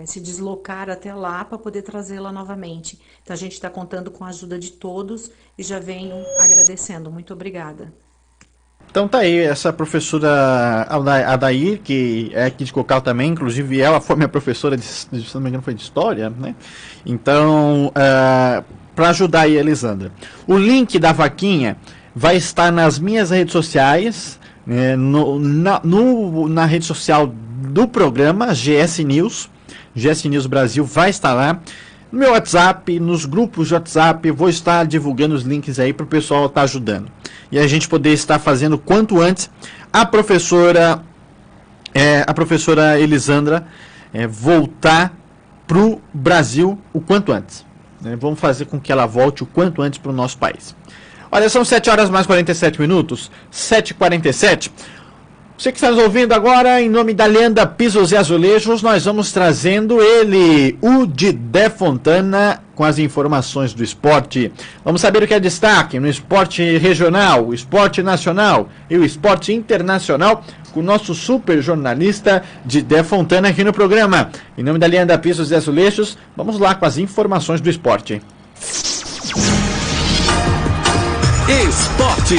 se deslocar até lá para poder trazê-la novamente. Então a gente está contando com a ajuda de todos e já venho agradecendo. Muito obrigada. Então tá aí, essa professora Adair, que é aqui de Cocal também, inclusive ela foi minha professora se não me engano foi de História, né? Então, para ajudar aí a Elisandra. O link da vaquinha vai estar nas minhas redes sociais, na rede social do programa GS News Brasil vai estar lá, no meu WhatsApp, nos grupos de WhatsApp, vou estar divulgando os links aí para o pessoal estar ajudando e a gente poder estar fazendo quanto antes a professora Elisandra voltar para o Brasil o quanto antes, né? Vamos fazer com que ela volte o quanto antes para o nosso país. Olha, são 7 horas mais 47 minutos, 7h47. Você que está nos ouvindo agora, em nome da Lenda Pisos e Azulejos, nós vamos trazendo ele, o Didé Fontana, com as informações do esporte. Vamos saber o que é destaque no esporte regional, o esporte nacional e o esporte internacional, com o nosso super jornalista Didé Fontana aqui no programa. Em nome da Lenda Pisos e Azulejos, vamos lá com as informações do esporte. Esporte.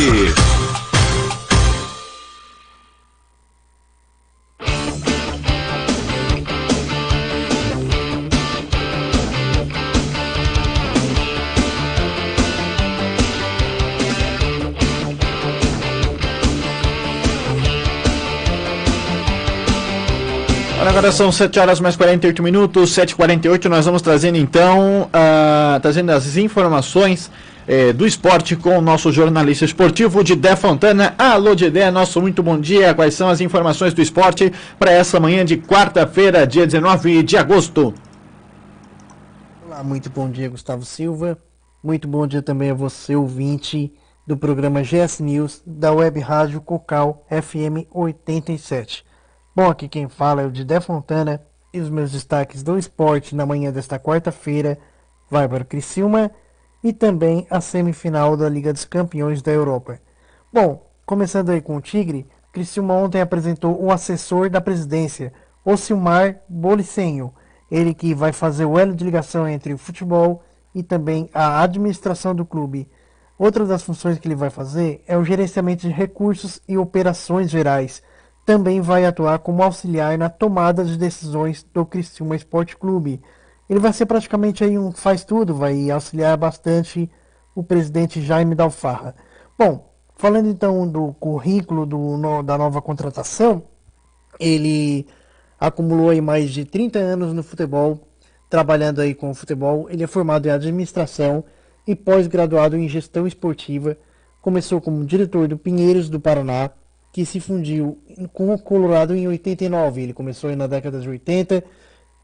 Agora são 7 horas mais 48 minutos, 7h48, nós vamos trazendo então, trazendo as informações do esporte com o nosso jornalista esportivo, Didé Fontana. Alô, Didé, nosso muito bom dia. Quais são as informações do esporte para essa manhã de quarta-feira, dia 19 de agosto? Olá, muito bom dia, Gustavo Silva. Muito bom dia também a você, ouvinte do programa GS News da Web Rádio Cocal FM 87. Bom, aqui quem fala é o Didé Fontana e os meus destaques do esporte na manhã desta quarta-feira vai para o Criciúma e também a semifinal da Liga dos Campeões da Europa. Bom, começando aí com o Tigre, Criciúma ontem apresentou o assessor da presidência, Ocilmar Bolicenho, ele que vai fazer o elo de ligação entre o futebol e também a administração do clube. Outra das funções que ele vai fazer é o gerenciamento de recursos e operações gerais. Também vai atuar como auxiliar na tomada de decisões do Criciúma Esporte Clube. Ele vai ser praticamente aí um faz-tudo, vai auxiliar bastante o presidente Jaime Dalfarra. Bom, falando então do currículo da nova contratação, ele acumulou aí mais de 30 anos no futebol, trabalhando aí com o futebol. Ele é formado em administração e pós-graduado em gestão esportiva. Começou como diretor do Pinheiros do Paraná, que se fundiu com o Colorado em 89. Ele começou aí na década de 80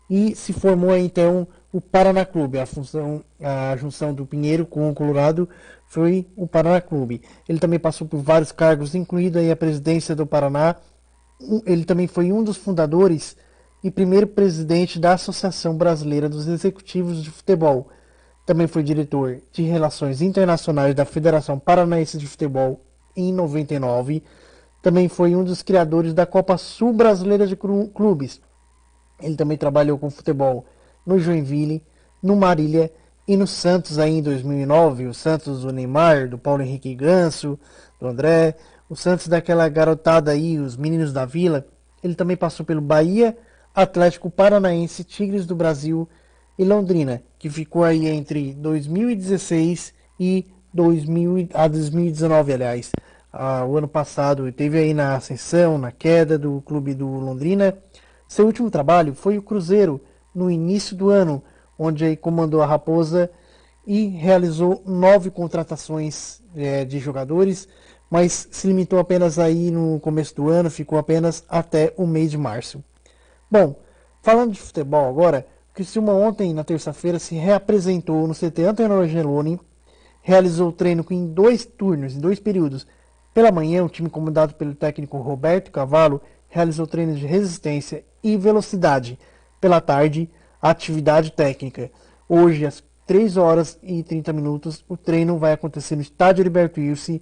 e se formou aí, então, o Paraná Clube. A junção do Pinheiro com o Colorado foi o Paraná Clube. Ele também passou por vários cargos, incluindo aí a presidência do Paraná. Ele também foi um dos fundadores e primeiro presidente da Associação Brasileira dos Executivos de Futebol. Também foi diretor de Relações Internacionais da Federação Paranaense de Futebol em 99. Também foi um dos criadores da Copa Sul Brasileira de Clubes. Ele também trabalhou com futebol no Joinville, no Marília e no Santos aí em 2009. O Santos do Neymar, do Paulo Henrique Ganso, do André. O Santos daquela garotada aí, os meninos da Vila. Ele também passou pelo Bahia, Atlético Paranaense, Tigres do Brasil e Londrina, que ficou aí entre 2016 e 2019, aliás. O ano passado teve aí na ascensão, na queda do clube do Londrina. Seu último trabalho foi o Cruzeiro, no início do ano, onde aí comandou a Raposa e realizou 9 contratações de jogadores, mas se limitou apenas aí no começo do ano, ficou apenas até o mês de março. Bom, falando de futebol agora, o Criciúma ontem, na terça-feira, se reapresentou no CT Antenor Angeloni, realizou o treino em 2 turnos, em 2 períodos. Pela manhã, o time comandado pelo técnico Roberto Cavallo realizou treinos de resistência e velocidade. Pela tarde, a atividade técnica. Hoje, às 3 horas e 30 minutos, o treino vai acontecer no estádio Heriberto Wilson.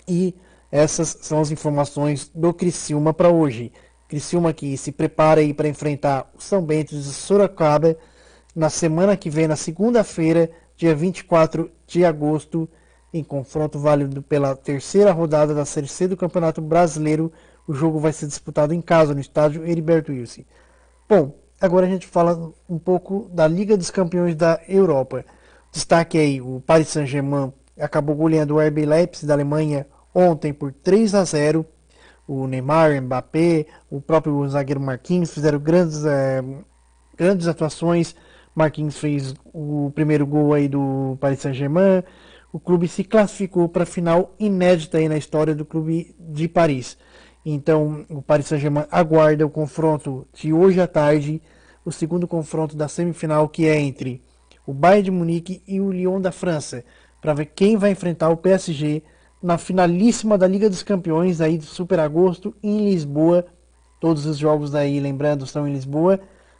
E essas são as informações do Criciúma para hoje. Criciúma que se prepara aí para enfrentar o São Bento de Sorocaba na semana que vem, na segunda-feira, dia 24 de agosto, em confronto válido pela terceira rodada da Série C do Campeonato Brasileiro. O jogo vai ser disputado em casa, no estádio Heriberto Wilson. Bom, agora a gente fala um pouco da Liga dos Campeões da Europa. Destaque aí, o Paris Saint-Germain acabou goleando o RB Leipzig da Alemanha ontem por 3-0. O Neymar, Mbappé, o próprio zagueiro Marquinhos fizeram grandes atuações. Marquinhos fez o primeiro gol aí do Paris Saint-Germain. O clube se classificou para a final inédita aí na história do clube de Paris. Então, o Paris Saint-Germain aguarda o confronto de hoje à tarde, o segundo confronto da semifinal, que é entre o Bayern de Munique e o Lyon da França, para ver quem vai enfrentar o PSG na finalíssima da Liga dos Campeões aí do Super Agosto em Lisboa. Todos os jogos aí, lembrando, estão em Lisboa.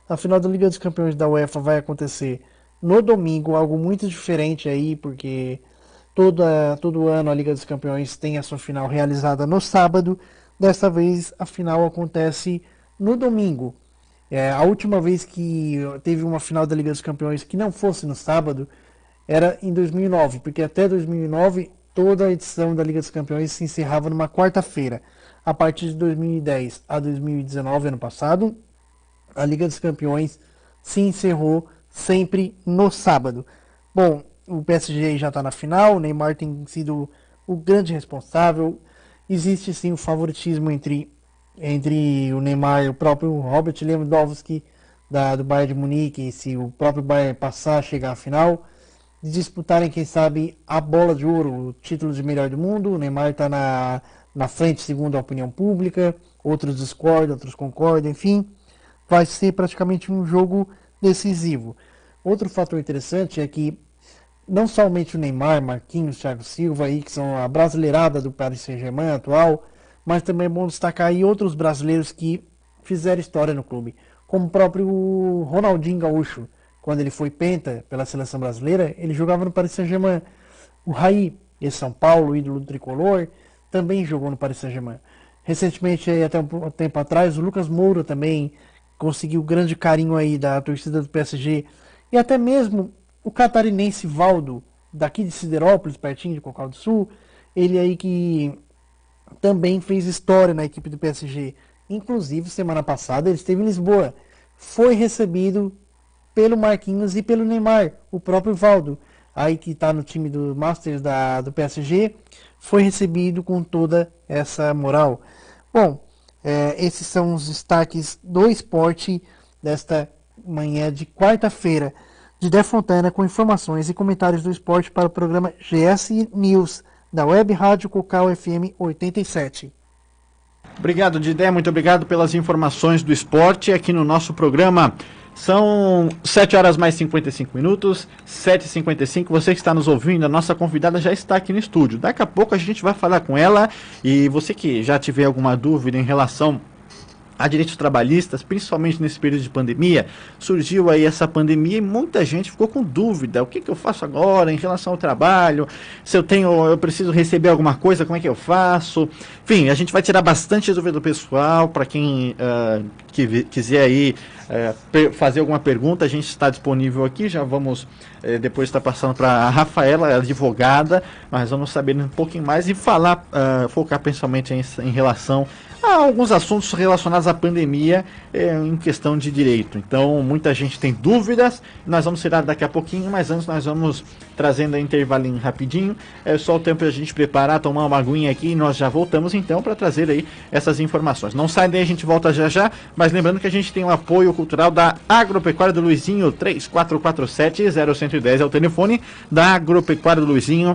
A final da Liga dos Campeões da UEFA vai acontecer no domingo, algo muito diferente aí, porque todo ano a Liga dos Campeões tem a sua final realizada no sábado. Dessa vez a final acontece no domingo. A última vez que teve uma final da Liga dos Campeões que não fosse no sábado era em 2009, porque até 2009 toda a edição da Liga dos Campeões se encerrava numa quarta-feira. A partir de 2010 a 2019, ano passado, a Liga dos Campeões se encerrou sempre no sábado. Bom, o PSG já está na final, o Neymar tem sido o grande responsável. Existe sim o favoritismo entre o Neymar e o próprio Robert Lewandowski do Bayern de Munique, se o próprio Bayern passar a chegar à final, de disputarem, quem sabe, a bola de ouro, o título de melhor do mundo. O Neymar está na frente, segundo a opinião pública, outros discordam, outros concordam, enfim, vai ser praticamente um jogo decisivo. Outro fator interessante é que não somente o Neymar, Marquinhos, Thiago Silva, aí, que são a brasileirada do Paris Saint-Germain atual, mas também é bom destacar aí outros brasileiros que fizeram história no clube, como o próprio Ronaldinho Gaúcho. Quando ele foi penta pela seleção brasileira, ele jogava no Paris Saint-Germain. O Raí, esse São Paulo, ídolo do tricolor, também jogou no Paris Saint-Germain. Recentemente, até um tempo atrás, o Lucas Moura também conseguiu grande carinho aí da torcida do PSG. E até mesmo o catarinense Valdo, daqui de Siderópolis, pertinho de Cocal do Sul, ele aí que também fez história na equipe do PSG. Inclusive, semana passada, ele esteve em Lisboa. Foi recebido pelo Marquinhos e pelo Neymar, o próprio Valdo, aí que está no time do Masters do PSG, foi recebido com toda essa moral. Bom, esses são os destaques do esporte desta manhã de quarta-feira. Didé Fontana com informações e comentários do esporte para o programa GS News, da Web Rádio Cocal FM 87. Obrigado, Didé, muito obrigado pelas informações do esporte aqui no nosso programa. São 7 horas mais 55 minutos, 7h55, você que está nos ouvindo, a nossa convidada já está aqui no estúdio. Daqui a pouco a gente vai falar com ela, e você que já tiver alguma dúvida em relação a direitos trabalhistas, principalmente nesse período de pandemia, surgiu aí essa pandemia e muita gente ficou com dúvida, o que eu faço agora em relação ao trabalho, se eu preciso receber alguma coisa, como é que eu faço? Enfim, a gente vai tirar bastante dúvida do pessoal, para quem quiser aí fazer alguma pergunta, a gente está disponível aqui, já vamos depois estar passando para a Rafaela, ela é advogada, mas vamos saber um pouquinho mais e focar principalmente em relação a alguns assuntos relacionados à pandemia em questão de direito. Então, muita gente tem dúvidas, nós vamos tirar daqui a pouquinho, mas antes nós vamos trazendo um intervalinho rapidinho, só o tempo para a gente preparar, tomar uma aguinha aqui, e nós já voltamos então para trazer aí essas informações. Não sai daí, a gente volta já, mas lembrando que a gente tem o apoio cultural da Agropecuária do Luizinho, 3447-0110 é o telefone da Agropecuária do Luizinho,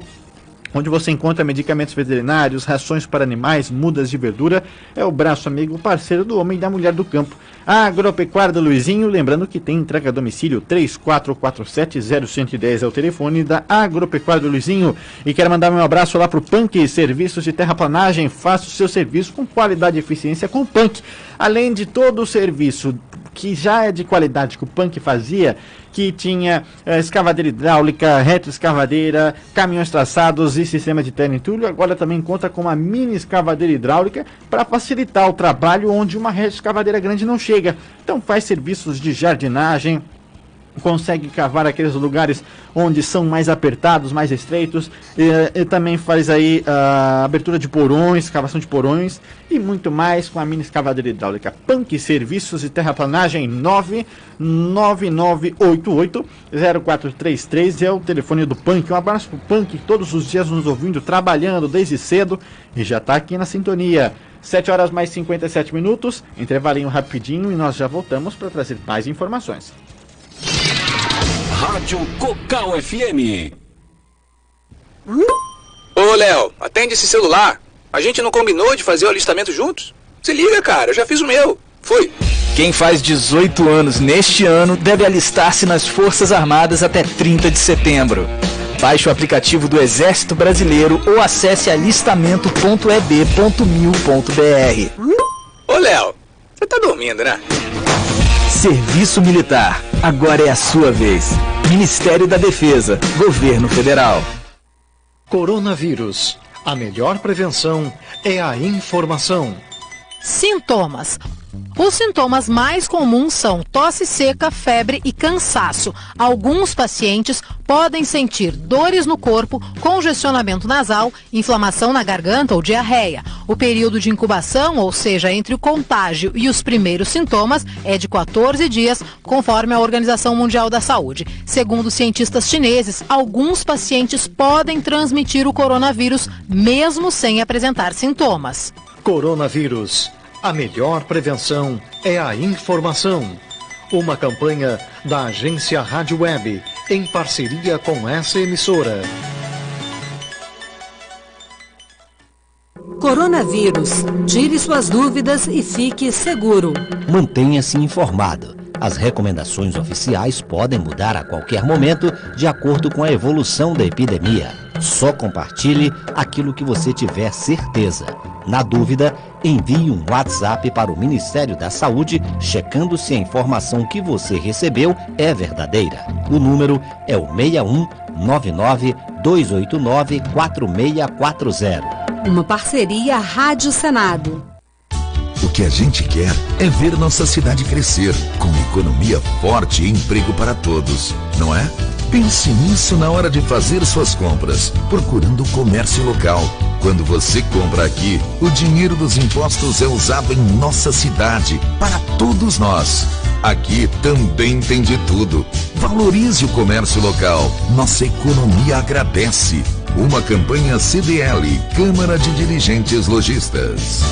onde você encontra medicamentos veterinários, rações para animais, mudas de verdura. É o braço amigo, parceiro do homem e da mulher do campo. A Agropecuária do Luizinho, lembrando que tem entrega a domicílio, 3447-0110 é o telefone da Agropecuária do Luizinho. E quero mandar um abraço lá pro Punk, serviços de terraplanagem. Faça o seu serviço com qualidade e eficiência com o Punk. Além de todo o serviço que já é de qualidade que o Punk fazia, que tinha escavadeira hidráulica, retroescavadeira, caminhões traçados e sistema de terra e entulho, agora também conta com uma mini escavadeira hidráulica para facilitar o trabalho onde uma retroescavadeira grande não chega. Então faz serviços de jardinagem, consegue cavar aqueles lugares onde são mais apertados, mais estreitos, e também faz aí a abertura de porões, escavação de porões e muito mais com a mini escavadeira hidráulica. Punk Serviços de Terraplanagem, 99988-0433 é o telefone do Punk. Um abraço pro Punk, todos os dias nos ouvindo, trabalhando desde cedo e já está aqui na sintonia. 7 horas mais 57 minutos, intervalinho rapidinho e nós já voltamos para trazer mais informações. Rádio Cocal FM. Ô, Léo, atende esse celular. A gente não combinou de fazer o alistamento juntos? Se liga, cara, eu já fiz o meu. Fui. Quem faz 18 anos neste ano deve alistar-se nas Forças Armadas até 30 de setembro. Baixe o aplicativo do Exército Brasileiro ou acesse alistamento.eb.mil.br. Ô, Léo, você tá dormindo, né? Serviço Militar. Agora é a sua vez. Ministério da Defesa. Governo Federal. Coronavírus. A melhor prevenção é a informação. Sintomas. Os sintomas mais comuns são tosse seca, febre e cansaço. Alguns pacientes podem sentir dores no corpo, congestionamento nasal, inflamação na garganta ou diarreia. O período de incubação, ou seja, entre o contágio e os primeiros sintomas, é de 14 dias, conforme a Organização Mundial da Saúde. Segundo cientistas chineses, alguns pacientes podem transmitir o coronavírus mesmo sem apresentar sintomas. Coronavírus. A melhor prevenção é a informação. Uma campanha da agência Rádio Web, em parceria com essa emissora. Coronavírus. Tire suas dúvidas e fique seguro. Mantenha-se informado. As recomendações oficiais podem mudar a qualquer momento de acordo com a evolução da epidemia. Só compartilhe aquilo que você tiver certeza. Na dúvida, envie um WhatsApp para o Ministério da Saúde, checando se a informação que você recebeu é verdadeira. O número é o 61 99 289 4640. Uma parceria Rádio Senado. O que a gente quer é ver nossa cidade crescer, com economia forte e emprego para todos, não é? Pense nisso na hora de fazer suas compras, procurando o comércio local. Quando você compra aqui, o dinheiro dos impostos é usado em nossa cidade, para todos nós. Aqui também tem de tudo. Valorize o comércio local. Nossa economia agradece. Uma campanha CDL, Câmara de Dirigentes Lojistas.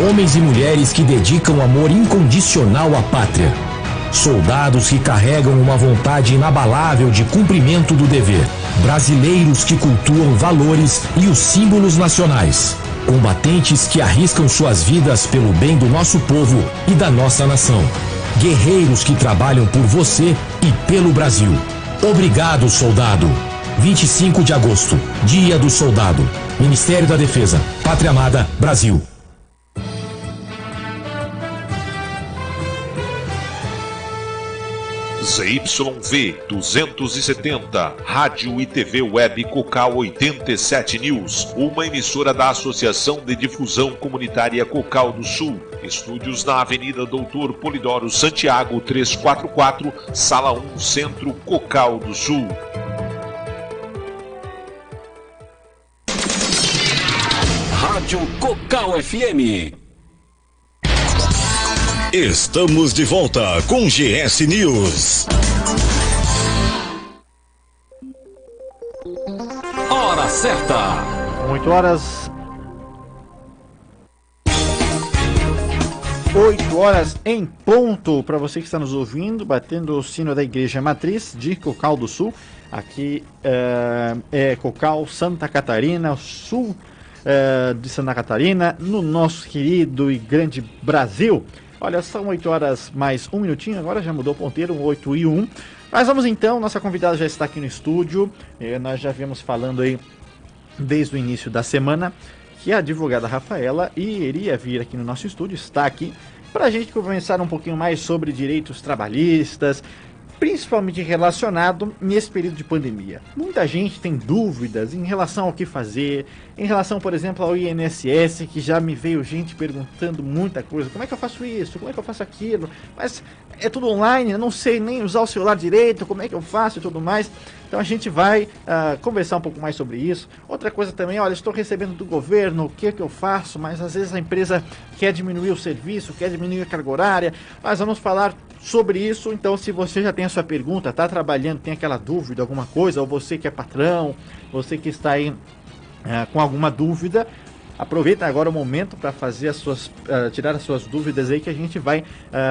Homens e mulheres que dedicam amor incondicional à pátria. Soldados que carregam uma vontade inabalável de cumprimento do dever. Brasileiros que cultuam valores e os símbolos nacionais. Combatentes que arriscam suas vidas pelo bem do nosso povo e da nossa nação. Guerreiros que trabalham por você e pelo Brasil. Obrigado, soldado. 25 de agosto, Dia do Soldado. Ministério da Defesa. Pátria Amada, Brasil. ZYV 270, Rádio e TV Web Cocal 87 News, uma emissora da Associação de Difusão Comunitária Cocal do Sul. Estúdios na Avenida Doutor Polidoro Santiago 344, Sala 1, Centro, Cocal do Sul. Rádio Cocal FM. Estamos de volta com GS News. Hora certa. 8 horas. 8 horas em ponto. Para você que está nos ouvindo, batendo o sino da Igreja Matriz de Cocal do Sul. Aqui é Cocal, Santa Catarina, sul de Santa Catarina, no nosso querido e grande Brasil. Olha, são 8 horas mais um minutinho, agora já mudou o ponteiro, 8 e 1. Mas vamos então, nossa convidada já está aqui no estúdio. Nós já viemos falando aí desde o início da semana que a advogada Rafaela iria vir aqui no nosso estúdio, está aqui, para a gente conversar um pouquinho mais sobre direitos trabalhistas, principalmente relacionado nesse período de pandemia. Muita gente tem dúvidas em relação ao que fazer, em relação, por exemplo, ao INSS, que já me veio gente perguntando muita coisa. Como é que eu faço isso? Como é que eu faço aquilo? Mas é tudo online, eu não sei nem usar o celular direito, como é que eu faço e tudo mais. Então a gente vai conversar um pouco mais sobre isso. Outra coisa também, olha, estou recebendo do governo, o que é que eu faço? Mas às vezes a empresa quer diminuir o serviço, quer diminuir a carga horária. Mas vamos falar sobre isso. Então, se você já tem a sua pergunta, está trabalhando, tem aquela dúvida, alguma coisa, ou você que é patrão, você que está aí com alguma dúvida, aproveita agora o momento para fazer tirar as suas dúvidas aí, que a gente vai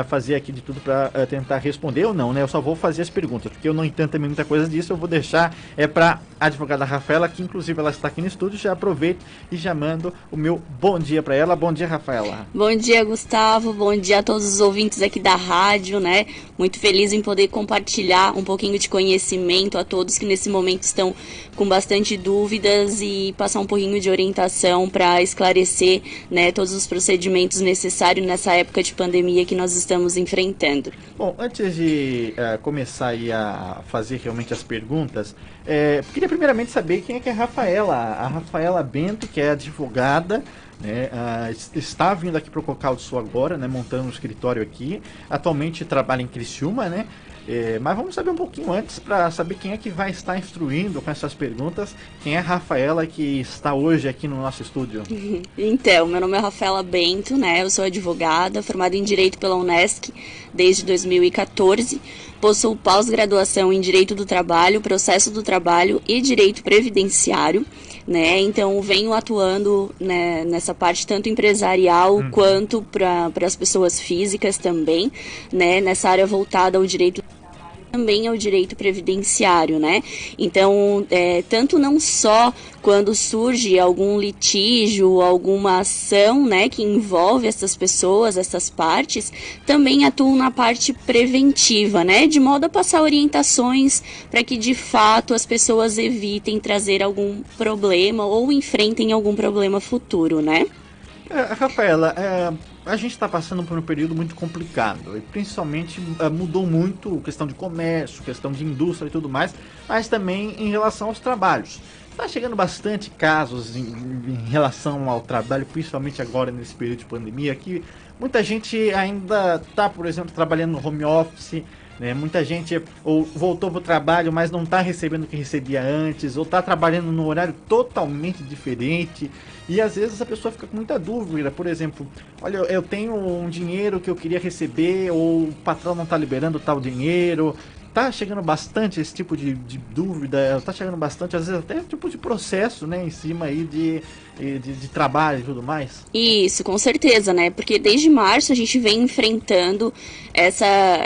fazer aqui de tudo para tentar responder ou não, né? Eu só vou fazer as perguntas, porque eu não entendo também muita coisa disso, eu vou deixar para a advogada Rafaela, que inclusive ela está aqui no estúdio. Já aproveito e já mando o meu bom dia para ela. Bom dia, Rafaela. Bom dia, Gustavo. Bom dia a todos os ouvintes aqui da rádio, né? Muito feliz em poder compartilhar um pouquinho de conhecimento a todos que nesse momento estão com bastante dúvidas e passar um pouquinho de orientação para esclarecer, né, todos os procedimentos necessários nessa época de pandemia que nós estamos enfrentando. Bom, antes de começar aí a fazer realmente as perguntas, queria primeiramente saber quem é que é a Rafaela. A Rafaela Bento, que é advogada, né, está vindo aqui para o Cocal do Sul agora, né, montando um escritório aqui. Atualmente trabalha em Criciúma, né? Mas vamos saber um pouquinho antes para saber quem é que vai estar instruindo com essas perguntas. Quem é a Rafaela que está hoje aqui no nosso estúdio? Então, meu nome é Rafaela Bento, né? Eu sou advogada, formada em Direito pela Unesc desde 2014. Possuo pós-graduação em Direito do Trabalho, Processo do Trabalho e Direito Previdenciário. Né? Então venho atuando, né, nessa parte tanto empresarial quanto para as pessoas físicas também, né, nessa área voltada ao direito também ao direito previdenciário, né? Então, tanto não só quando surge algum litígio, alguma ação, né, que envolve essas pessoas, essas partes, também atuo na parte preventiva, né, de modo a passar orientações para que de fato as pessoas evitem trazer algum problema ou enfrentem algum problema futuro, né? Rafaela, a gente está passando por um período muito complicado e principalmente mudou muito a questão de comércio, questão de indústria e tudo mais, mas também em relação aos trabalhos. Está chegando bastante casos em relação ao trabalho, principalmente agora nesse período de pandemia, que muita gente ainda está, por exemplo, trabalhando no home office, né? Muita gente ou voltou para o trabalho, mas não está recebendo o que recebia antes, ou está trabalhando num horário totalmente diferente. E às vezes a pessoa fica com muita dúvida, por exemplo, olha, eu tenho um dinheiro que eu queria receber, ou o patrão não está liberando tal dinheiro. Tá chegando bastante esse tipo de dúvida, tá chegando bastante, às vezes até tipo de processo, né, em cima aí de trabalho e tudo mais. Isso, com certeza, né, porque desde março a gente vem enfrentando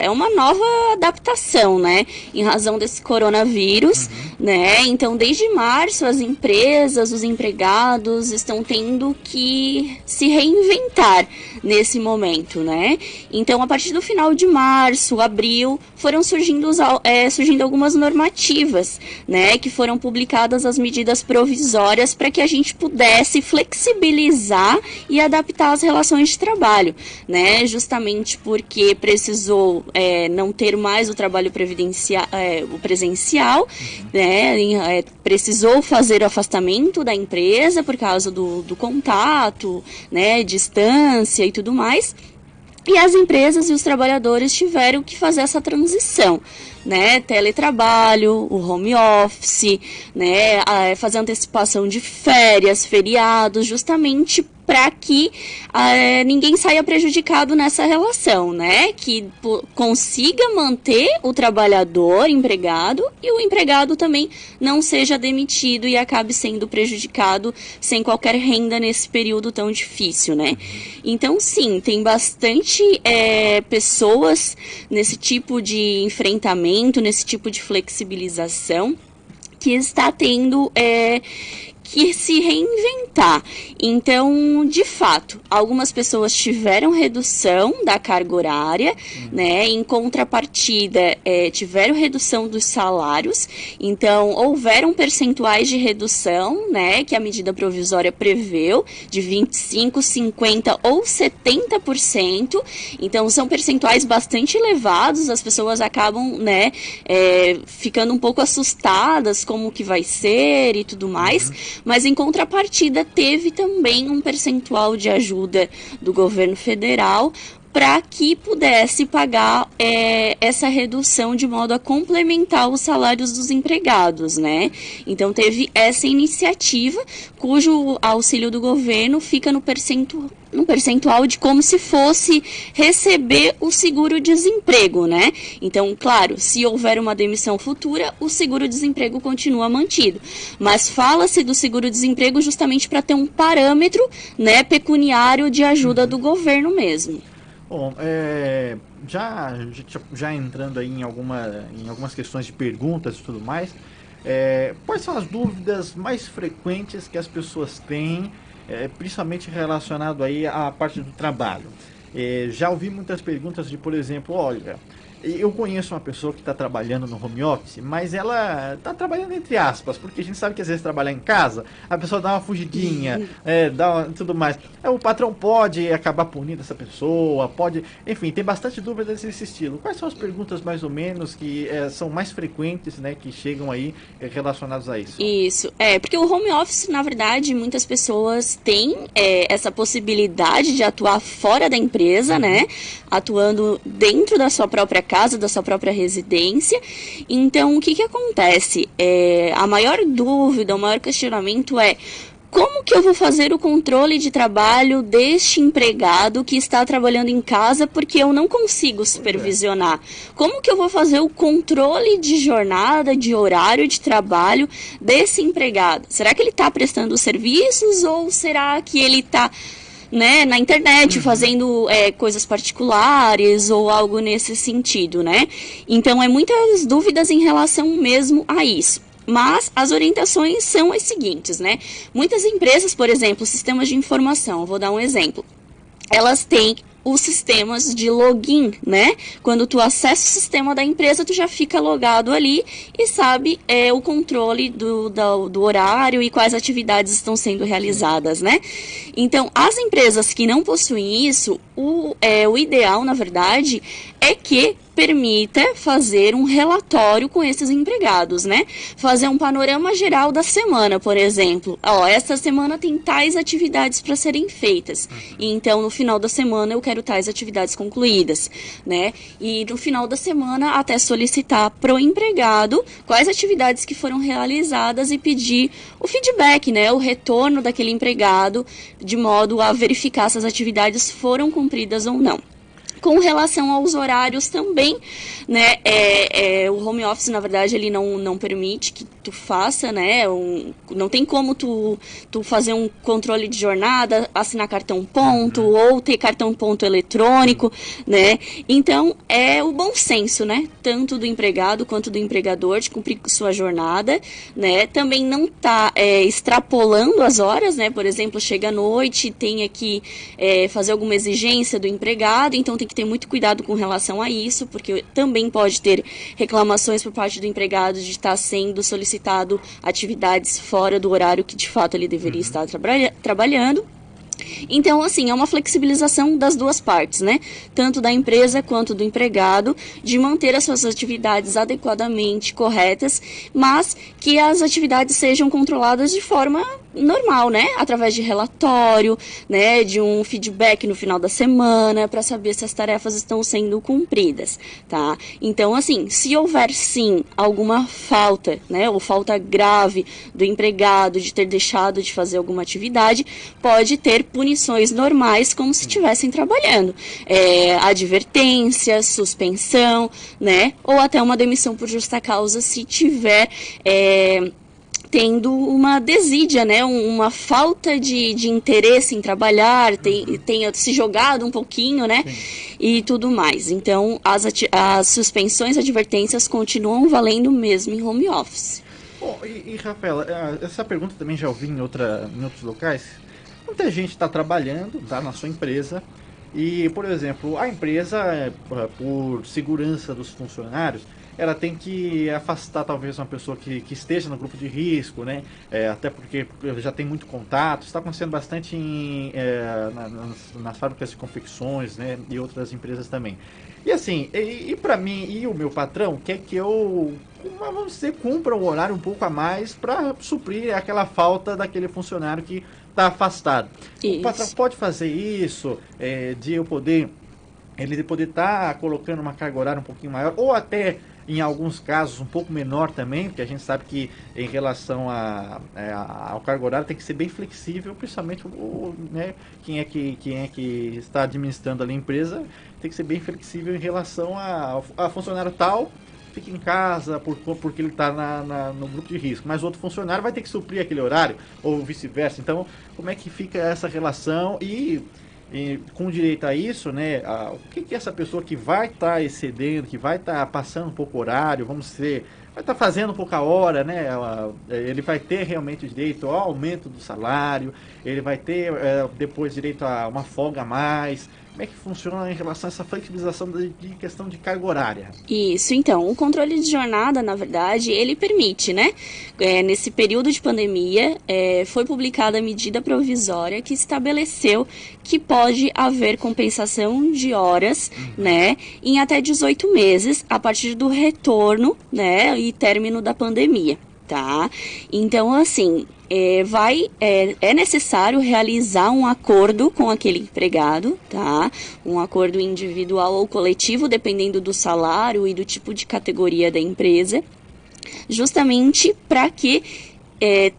uma nova adaptação, né, em razão desse coronavírus, né, então desde março as empresas, os empregados estão tendo que se reinventar nesse momento, né, então a partir do final de março, abril, foram surgindo algumas normativas, né, que foram publicadas as medidas provisórias para que a gente pudesse flexibilizar e adaptar as relações de trabalho, né, justamente porque precisou não ter mais o trabalho o presencial, né, precisou fazer o afastamento da empresa por causa do contato, né, distância e tudo mais. E as empresas e os trabalhadores tiveram que fazer essa transição, né, teletrabalho, o home office, né, fazer antecipação de férias, feriados, justamente para que ninguém saia prejudicado nessa relação, né, que consiga manter o trabalhador empregado e o empregado também não seja demitido e acabe sendo prejudicado sem qualquer renda nesse período tão difícil, né. Então, sim, tem bastante pessoas nesse tipo de enfrentamento, nesse tipo de flexibilização que está tendo que se reinventar. Então, de fato, algumas pessoas tiveram redução da carga horária, né? Em contrapartida, tiveram redução dos salários. Então, houveram percentuais de redução, né? Que a medida provisória preveu, de 25%, 50% ou 70%. Então, são percentuais bastante elevados. As pessoas acabam, né? Ficando um pouco assustadas como que vai ser e tudo mais. Mas, em contrapartida, teve também um percentual de ajuda do governo federal para que pudesse pagar essa redução de modo a complementar os salários dos empregados, né? Então, teve essa iniciativa, cujo auxílio do governo fica no percentual de como se fosse receber o seguro-desemprego, né? Então, claro, se houver uma demissão futura, o seguro-desemprego continua mantido. Mas fala-se do seguro-desemprego justamente para ter um parâmetro, né, pecuniário de ajuda do governo mesmo. Bom, já entrando aí em algumas questões de perguntas e tudo mais, Quais são as dúvidas mais frequentes que as pessoas têm, principalmente relacionado aí à parte do trabalho? Já ouvi muitas perguntas de, por exemplo, olha, eu conheço uma pessoa que está trabalhando no home office, mas ela está trabalhando entre aspas, porque a gente sabe que às vezes trabalhar em casa, a pessoa dá uma fugidinha, tudo mais. O patrão pode acabar punindo essa pessoa, pode... Enfim, tem bastante dúvidas desse estilo. Quais são as perguntas mais ou menos que são mais frequentes, né, que chegam aí relacionadas a isso? Isso, porque o home office, na verdade, muitas pessoas têm essa possibilidade de atuar fora da empresa, né, atuando dentro da sua própria casa, da sua própria residência. Então, o que acontece? A maior dúvida, o maior questionamento é: como que eu vou fazer o controle de trabalho deste empregado que está trabalhando em casa porque eu não consigo supervisionar? Como que eu vou fazer o controle de jornada, de horário de trabalho desse empregado? Será que ele está prestando serviços ou será que ele está, né, na internet, fazendo coisas particulares ou algo nesse sentido, né? Então, muitas dúvidas em relação mesmo a isso. Mas as orientações são as seguintes, né? Muitas empresas, por exemplo, sistemas de informação, vou dar um exemplo. Elas têm os sistemas de login, né? Quando tu acessa o sistema da empresa, tu já fica logado ali e sabe o controle do horário e quais atividades estão sendo realizadas, né? Então, as empresas que não possuem isso, o ideal, na verdade, é que permita fazer um relatório com esses empregados, né? Fazer um panorama geral da semana, por exemplo. Essa semana tem tais atividades para serem feitas. E então, no final da semana, eu quero tais atividades concluídas, né? E no final da semana, até solicitar para o empregado quais atividades que foram realizadas e pedir o feedback, né? O retorno daquele empregado, de modo a verificar se as atividades foram cumpridas ou não. Com relação aos horários também, né, o home office, na verdade, ele não permite que tu faça, né, não tem como tu fazer um controle de jornada, assinar cartão ponto, ou ter cartão ponto eletrônico, né, então é o bom senso, né, tanto do empregado quanto do empregador de cumprir sua jornada, né, também não tá extrapolando as horas, né, por exemplo, chega à noite, tem que fazer alguma exigência do empregado, então tem que ter muito cuidado com relação a isso, porque também pode ter reclamações por parte do empregado de estar sendo solicitado atividades fora do horário que de fato ele deveria estar trabalhando. Então, assim, é uma flexibilização das duas partes, né? Tanto da empresa quanto do empregado, de manter as suas atividades adequadamente corretas, mas que as atividades sejam controladas de forma normal, né? Através de relatório, né? De um feedback no final da semana, para saber se as tarefas estão sendo cumpridas, tá? Então, assim, se houver sim alguma falta, né? Ou falta grave do empregado de ter deixado de fazer alguma atividade, pode ter punições normais como se estivessem trabalhando. Advertência, suspensão, né? Ou até uma demissão por justa causa se tiver tendo uma desídia, né? Uma falta de interesse em trabalhar, tenha se jogado um pouquinho, né? E tudo mais. Então, as suspensões, advertências continuam valendo mesmo em home office. Bom, Rafaela, essa pergunta também já ouvi em outros locais. Muita gente está trabalhando, tá, na sua empresa e, por exemplo, a empresa, por segurança dos funcionários, ela tem que afastar talvez uma pessoa que esteja no grupo de risco, né? Até porque já tem muito contato. Está acontecendo bastante nas fábricas de confecções, né? E outras empresas também. E assim, para mim e o meu patrão quer que eu, vamos dizer, cumpra um horário um pouco a mais para suprir aquela falta daquele funcionário que está afastado. Isso. O patrão pode fazer isso, de eu poder, ele poder estar colocando uma carga horária um pouquinho maior, ou até em alguns casos um pouco menor também, porque a gente sabe que em relação ao carga horária tem que ser bem flexível, principalmente né, quem é que está administrando ali a empresa, tem que ser bem flexível em relação a funcionário tal, fica em casa porque ele está no grupo de risco, mas outro funcionário vai ter que suprir aquele horário, ou vice-versa. Então, como é que fica essa relação e com direito a isso, né? O que essa pessoa que vai estar excedendo, que vai estar passando um pouco horário, vamos dizer, vai estar fazendo pouca hora, né? Ele vai ter realmente direito ao aumento do salário, ele vai ter depois direito a uma folga a mais. Como é que funciona em relação a essa flexibilização de questão de carga horária? Isso, então, o controle de jornada, na verdade, ele permite, né? Nesse período de pandemia, foi publicada a medida provisória que estabeleceu que pode haver compensação de horas, né? Em até 18 meses, a partir do retorno, né? E término da pandemia, tá? Então, assim... É necessário realizar um acordo com aquele empregado, tá? Um acordo individual ou coletivo, dependendo do salário e do tipo de categoria da empresa, justamente para que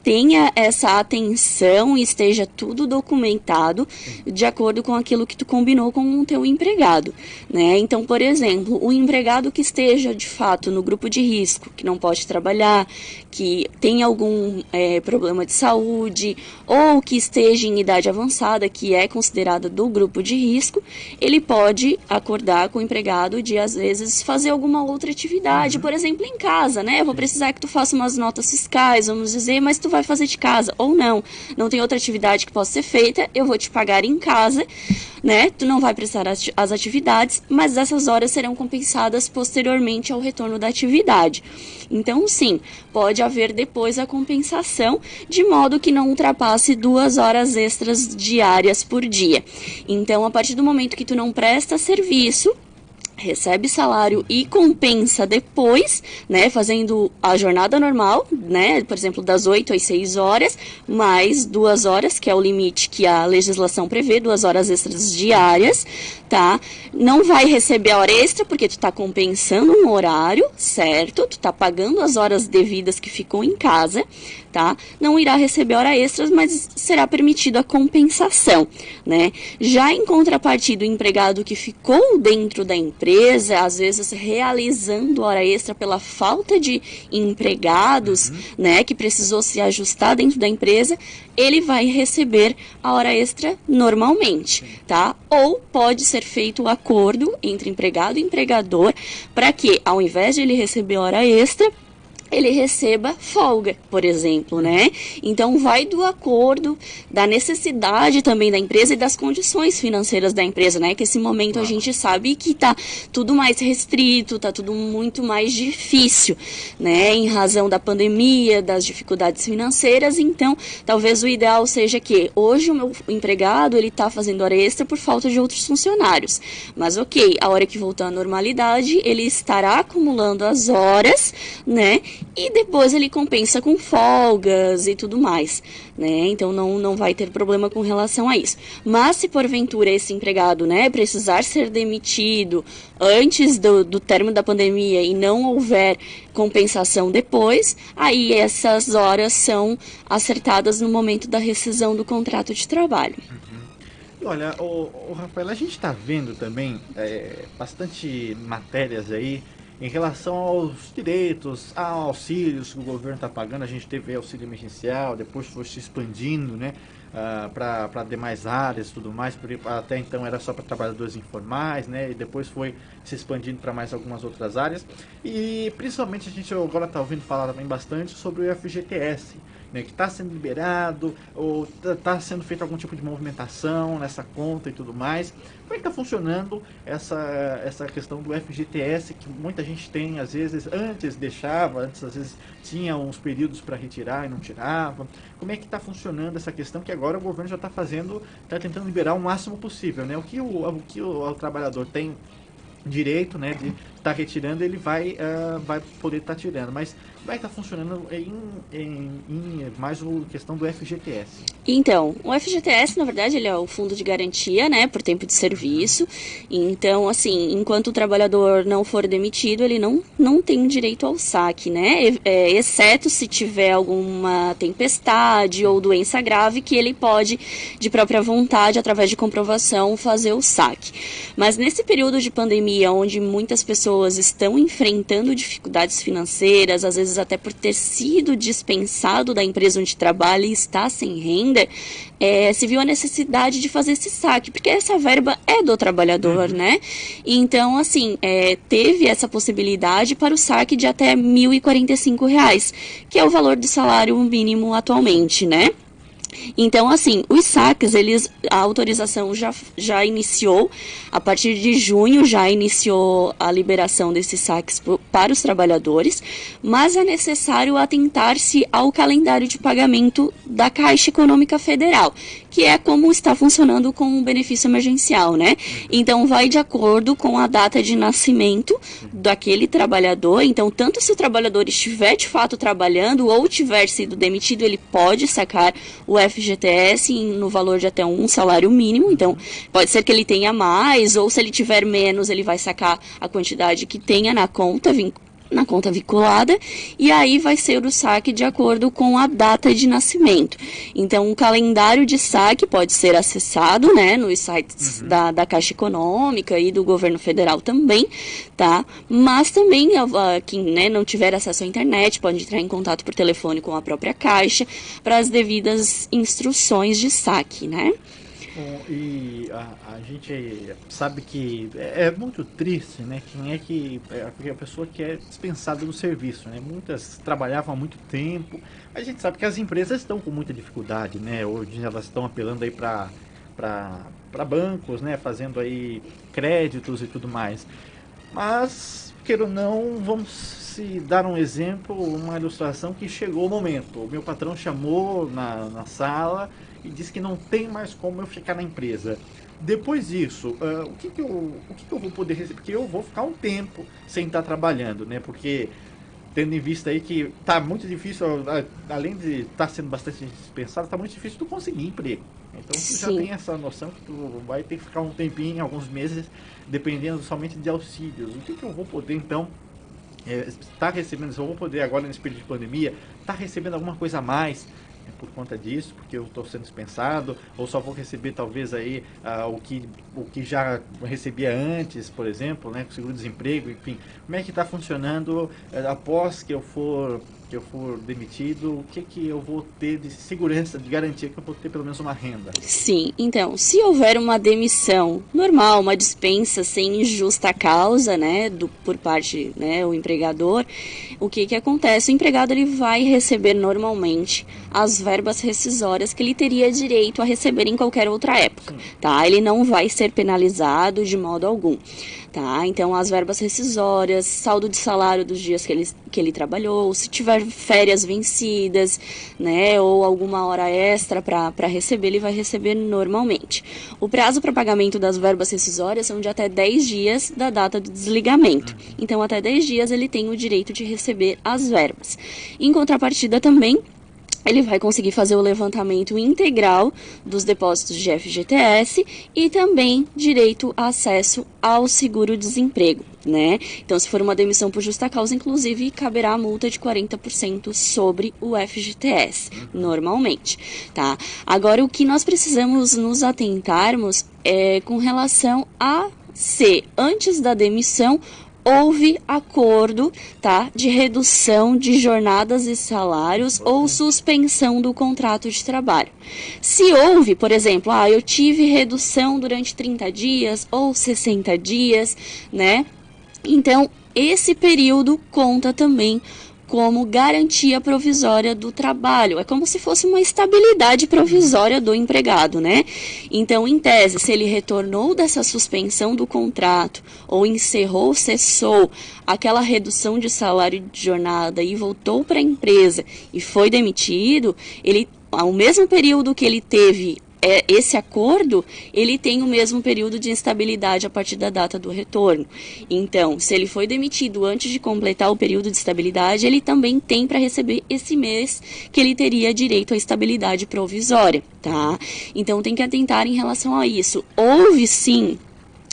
tenha essa atenção e esteja tudo documentado de acordo com aquilo que tu combinou com o teu empregado, né? Então, por exemplo, o empregado que esteja de fato no grupo de risco, que não pode trabalhar, que tem algum problema de saúde ou que esteja em idade avançada, que é considerada do grupo de risco, ele pode acordar com o empregado de, às vezes, fazer alguma outra atividade, por exemplo, em casa, né? Eu vou precisar que tu faça umas notas fiscais, vamos dizer, mas tu vai fazer de casa, ou não tem outra atividade que possa ser feita, eu vou te pagar em casa, né? Tu não vai prestar as atividades, mas essas horas serão compensadas posteriormente ao retorno da atividade. Então, sim, pode haver depois a compensação, de modo que não ultrapasse 2 horas extras diárias por dia. Então, a partir do momento que tu não presta serviço, recebe salário e compensa depois, né, fazendo a jornada normal, né, por exemplo, das 8 às 6 horas, mais 2 horas, que é o limite que a legislação prevê, 2 horas extras diárias, tá? Não vai receber a hora extra, porque tu tá compensando um horário, certo? Tu tá pagando as horas devidas que ficou em casa, tá? Não irá receber hora extras, mas será permitida a compensação, né? Já em contrapartida, o empregado que ficou dentro da empresa, às vezes realizando hora extra pela falta de empregados, né, que precisou se ajustar dentro da empresa, ele vai receber a hora extra normalmente, tá? Ou pode ser feito o acordo entre empregado e empregador para que, ao invés de ele receber hora extra, ele receba folga, por exemplo, né? Então, vai do acordo, da necessidade também da empresa e das condições financeiras da empresa, né? Que esse momento a gente sabe que tá tudo mais restrito, tá tudo muito mais difícil, né? Em razão da pandemia, das dificuldades financeiras. Então, talvez o ideal seja que hoje o meu empregado, ele tá fazendo hora extra por falta de outros funcionários. Mas, ok, a hora que voltar à normalidade, ele estará acumulando as horas, né? E depois ele compensa com folgas e tudo mais, né? Então não vai ter problema com relação a isso. Mas se porventura esse empregado, né, precisar ser demitido antes do término da pandemia e não houver compensação depois, aí essas horas são acertadas no momento da rescisão do contrato de trabalho. Olha, o Rafael, a gente está vendo também bastante matérias aí em relação aos direitos, a auxílios que o governo está pagando. A gente teve auxílio emergencial, depois foi se expandindo, né, para demais áreas e tudo mais, porque até então era só para trabalhadores informais, né, e depois foi se expandindo para mais algumas outras áreas. E principalmente a gente agora está ouvindo falar também bastante sobre o FGTS, né, que está sendo liberado, ou está sendo feita algum tipo de movimentação nessa conta e tudo mais. Como é que está funcionando essa questão do FGTS, que muita gente tem, às vezes, antes às vezes tinha uns períodos para retirar e não tirava. Como é que está funcionando essa questão, que agora o governo já está tentando liberar o máximo possível, né? O que o trabalhador tem direito, né, de estar retirando, ele vai poder estar tirando, mas vai estar funcionando em mais uma questão do FGTS. Então, o FGTS, na verdade, ele é o fundo de garantia, né, por tempo de serviço. Então, assim, enquanto o trabalhador não for demitido, ele não tem direito ao saque, né, exceto se tiver alguma tempestade ou doença grave, que ele pode, de própria vontade, através de comprovação, fazer o saque. Mas nesse período de pandemia, onde muitas pessoas pessoas estão enfrentando dificuldades financeiras, às vezes até por ter sido dispensado da empresa onde trabalha e está sem renda, se viu a necessidade de fazer esse saque, porque essa verba é do trabalhador, né? Então, assim, teve essa possibilidade para o saque de até R$ 1.045, que é o valor do salário mínimo atualmente, né? Então, assim, os saques, a autorização já iniciou, a partir de junho já iniciou a liberação desses saques para os trabalhadores, mas é necessário atentar-se ao calendário de pagamento da Caixa Econômica Federal, que é como está funcionando com o benefício emergencial, né? Então, vai de acordo com a data de nascimento daquele trabalhador. Então, tanto se o trabalhador estiver de fato trabalhando ou tiver sido demitido, ele pode sacar o FGTS no valor de até um salário mínimo. Então, pode ser que ele tenha mais, ou se ele tiver menos, ele vai sacar a quantidade que tenha na conta vinculada, e aí vai ser o saque de acordo com a data de nascimento. Então, o calendário de saque pode ser acessado, né, nos sites da Caixa Econômica e do governo federal também, tá? Mas também, quem, né, não tiver acesso à internet, pode entrar em contato por telefone com a própria Caixa para as devidas instruções de saque, né? E a gente sabe que é muito triste, né? Porque a pessoa que é dispensada do serviço, né? Muitas trabalhavam há muito tempo. A gente sabe que as empresas estão com muita dificuldade, né? Hoje elas estão apelando aí para bancos, né? Fazendo aí créditos e tudo mais. Mas, queira ou não, vamos se dar um exemplo, uma ilustração que chegou o momento. O meu patrão chamou na sala e disse que não tem mais como eu ficar na empresa. Depois disso, o que eu vou poder receber? Porque eu vou ficar um tempo sem estar trabalhando, né? Porque, tendo em vista aí que tá muito difícil, além de estar sendo bastante dispensado, tá muito difícil tu conseguir emprego. Então, tu já tem essa noção que tu vai ter que ficar um tempinho, alguns meses, dependendo somente de auxílios. O que eu vou poder, então, estar recebendo? Se eu vou poder agora, nesse período de pandemia, estar recebendo alguma coisa a mais por conta disso, porque eu estou sendo dispensado, ou só vou receber talvez aí o que já recebia antes, por exemplo, né, com seguro-desemprego, enfim. Como é que está funcionando após que eu for demitido? O que eu vou ter de segurança, de garantia que eu vou ter pelo menos uma renda? Sim, então, se houver uma demissão normal, uma dispensa sem justa causa, né, por parte, né, o empregador, o que acontece? O empregado ele vai receber normalmente as verbas rescisórias que ele teria direito a receber em qualquer outra época, tá? Ele não vai ser penalizado de modo algum. Tá? Então, as verbas rescisórias, saldo de salário dos dias que ele trabalhou, se tiver férias vencidas, né, ou alguma hora extra para receber, ele vai receber normalmente. O prazo para pagamento das verbas rescisórias são de até 10 dias da data do desligamento. Então, até 10 dias ele tem o direito de receber as verbas. Em contrapartida também, ele vai conseguir fazer o levantamento integral dos depósitos de FGTS e também direito a acesso ao seguro-desemprego, né? Então, se for uma demissão por justa causa, inclusive, caberá a multa de 40% sobre o FGTS, normalmente, tá? Agora, o que nós precisamos nos atentarmos é com relação a se, antes da demissão, houve acordo, tá, de redução de jornadas e salários ou suspensão do contrato de trabalho. Se houve, por exemplo, eu tive redução durante 30 dias ou 60 dias, né? Então, esse período conta também como garantia provisória do trabalho. É como se fosse uma estabilidade provisória do empregado, né? Então, em tese, se ele retornou dessa suspensão do contrato ou encerrou, cessou aquela redução de salário de jornada e voltou para a empresa e foi demitido, ele, ao mesmo período que ele teve esse acordo, ele tem o mesmo período de instabilidade a partir da data do retorno. Então, se ele foi demitido antes de completar o período de estabilidade, ele também tem para receber esse mês que ele teria direito à estabilidade provisória, tá? Então, tem que atentar em relação a isso. Houve, sim,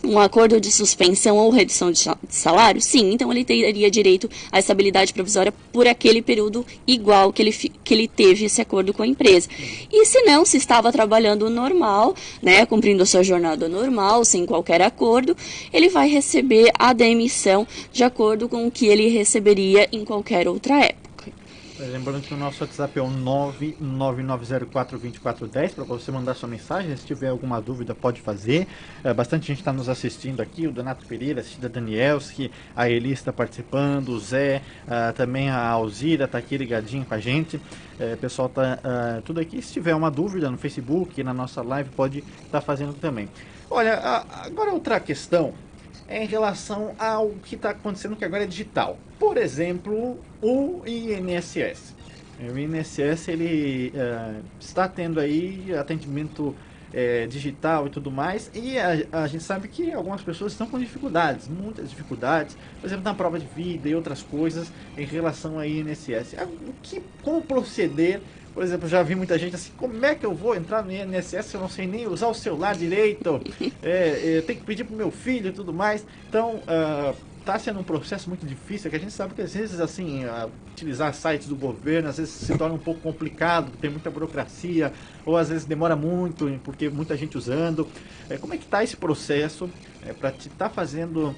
um acordo de suspensão ou redução de salário? Sim, então ele teria direito à estabilidade provisória por aquele período igual que ele teve esse acordo com a empresa. E se não, se estava trabalhando normal, né, cumprindo a sua jornada normal, sem qualquer acordo, ele vai receber a demissão de acordo com o que ele receberia em qualquer outra época. Lembrando que o nosso WhatsApp é o 999042410 para você mandar sua mensagem. Se tiver alguma dúvida, pode fazer. Bastante gente está nos assistindo aqui. O Donato Pereira, a Cida Danielski, a Eli está participando, o Zé, também a Alzira está aqui ligadinho com a gente. Pessoal está tudo aqui. Se tiver uma dúvida no Facebook, na nossa live, pode estar fazendo também. Olha, agora outra questão é em relação ao que está acontecendo, que agora é digital. Por exemplo, o INSS. O INSS ele está tendo aí atendimento digital e tudo mais, e a gente sabe que algumas pessoas estão com dificuldades, muitas dificuldades, por exemplo, na prova de vida e outras coisas em relação ao INSS. Como proceder? Por exemplo, já vi muita gente assim, como é que eu vou entrar no INSS se eu não sei nem usar o celular direito? Tem que pedir pro meu filho e tudo mais. Então, está sendo um processo muito difícil, que a gente sabe que às vezes, assim, utilizar sites do governo, às vezes se torna um pouco complicado, tem muita burocracia, ou às vezes demora muito, porque muita gente usando. Como é que está esse processo para estar fazendo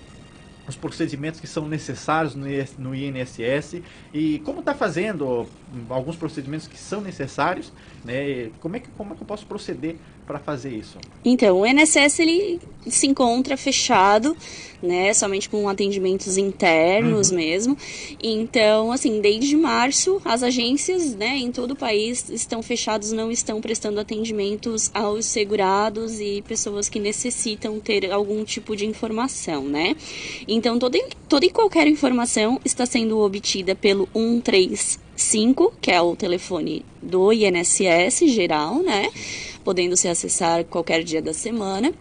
os procedimentos que são necessários no INSS e como está fazendo alguns procedimentos que são necessários, né? Como é que eu posso proceder para fazer isso? Então, o INSS ele se encontra fechado, né, somente com atendimentos internos mesmo. Então, assim, desde março, as agências, né, em todo o país estão fechadas, não estão prestando atendimentos aos segurados e pessoas que necessitam ter algum tipo de informação, né? Então, toda e qualquer informação está sendo obtida pelo 135, que é o telefone do INSS geral, né? Podendo se acessar qualquer dia da semana.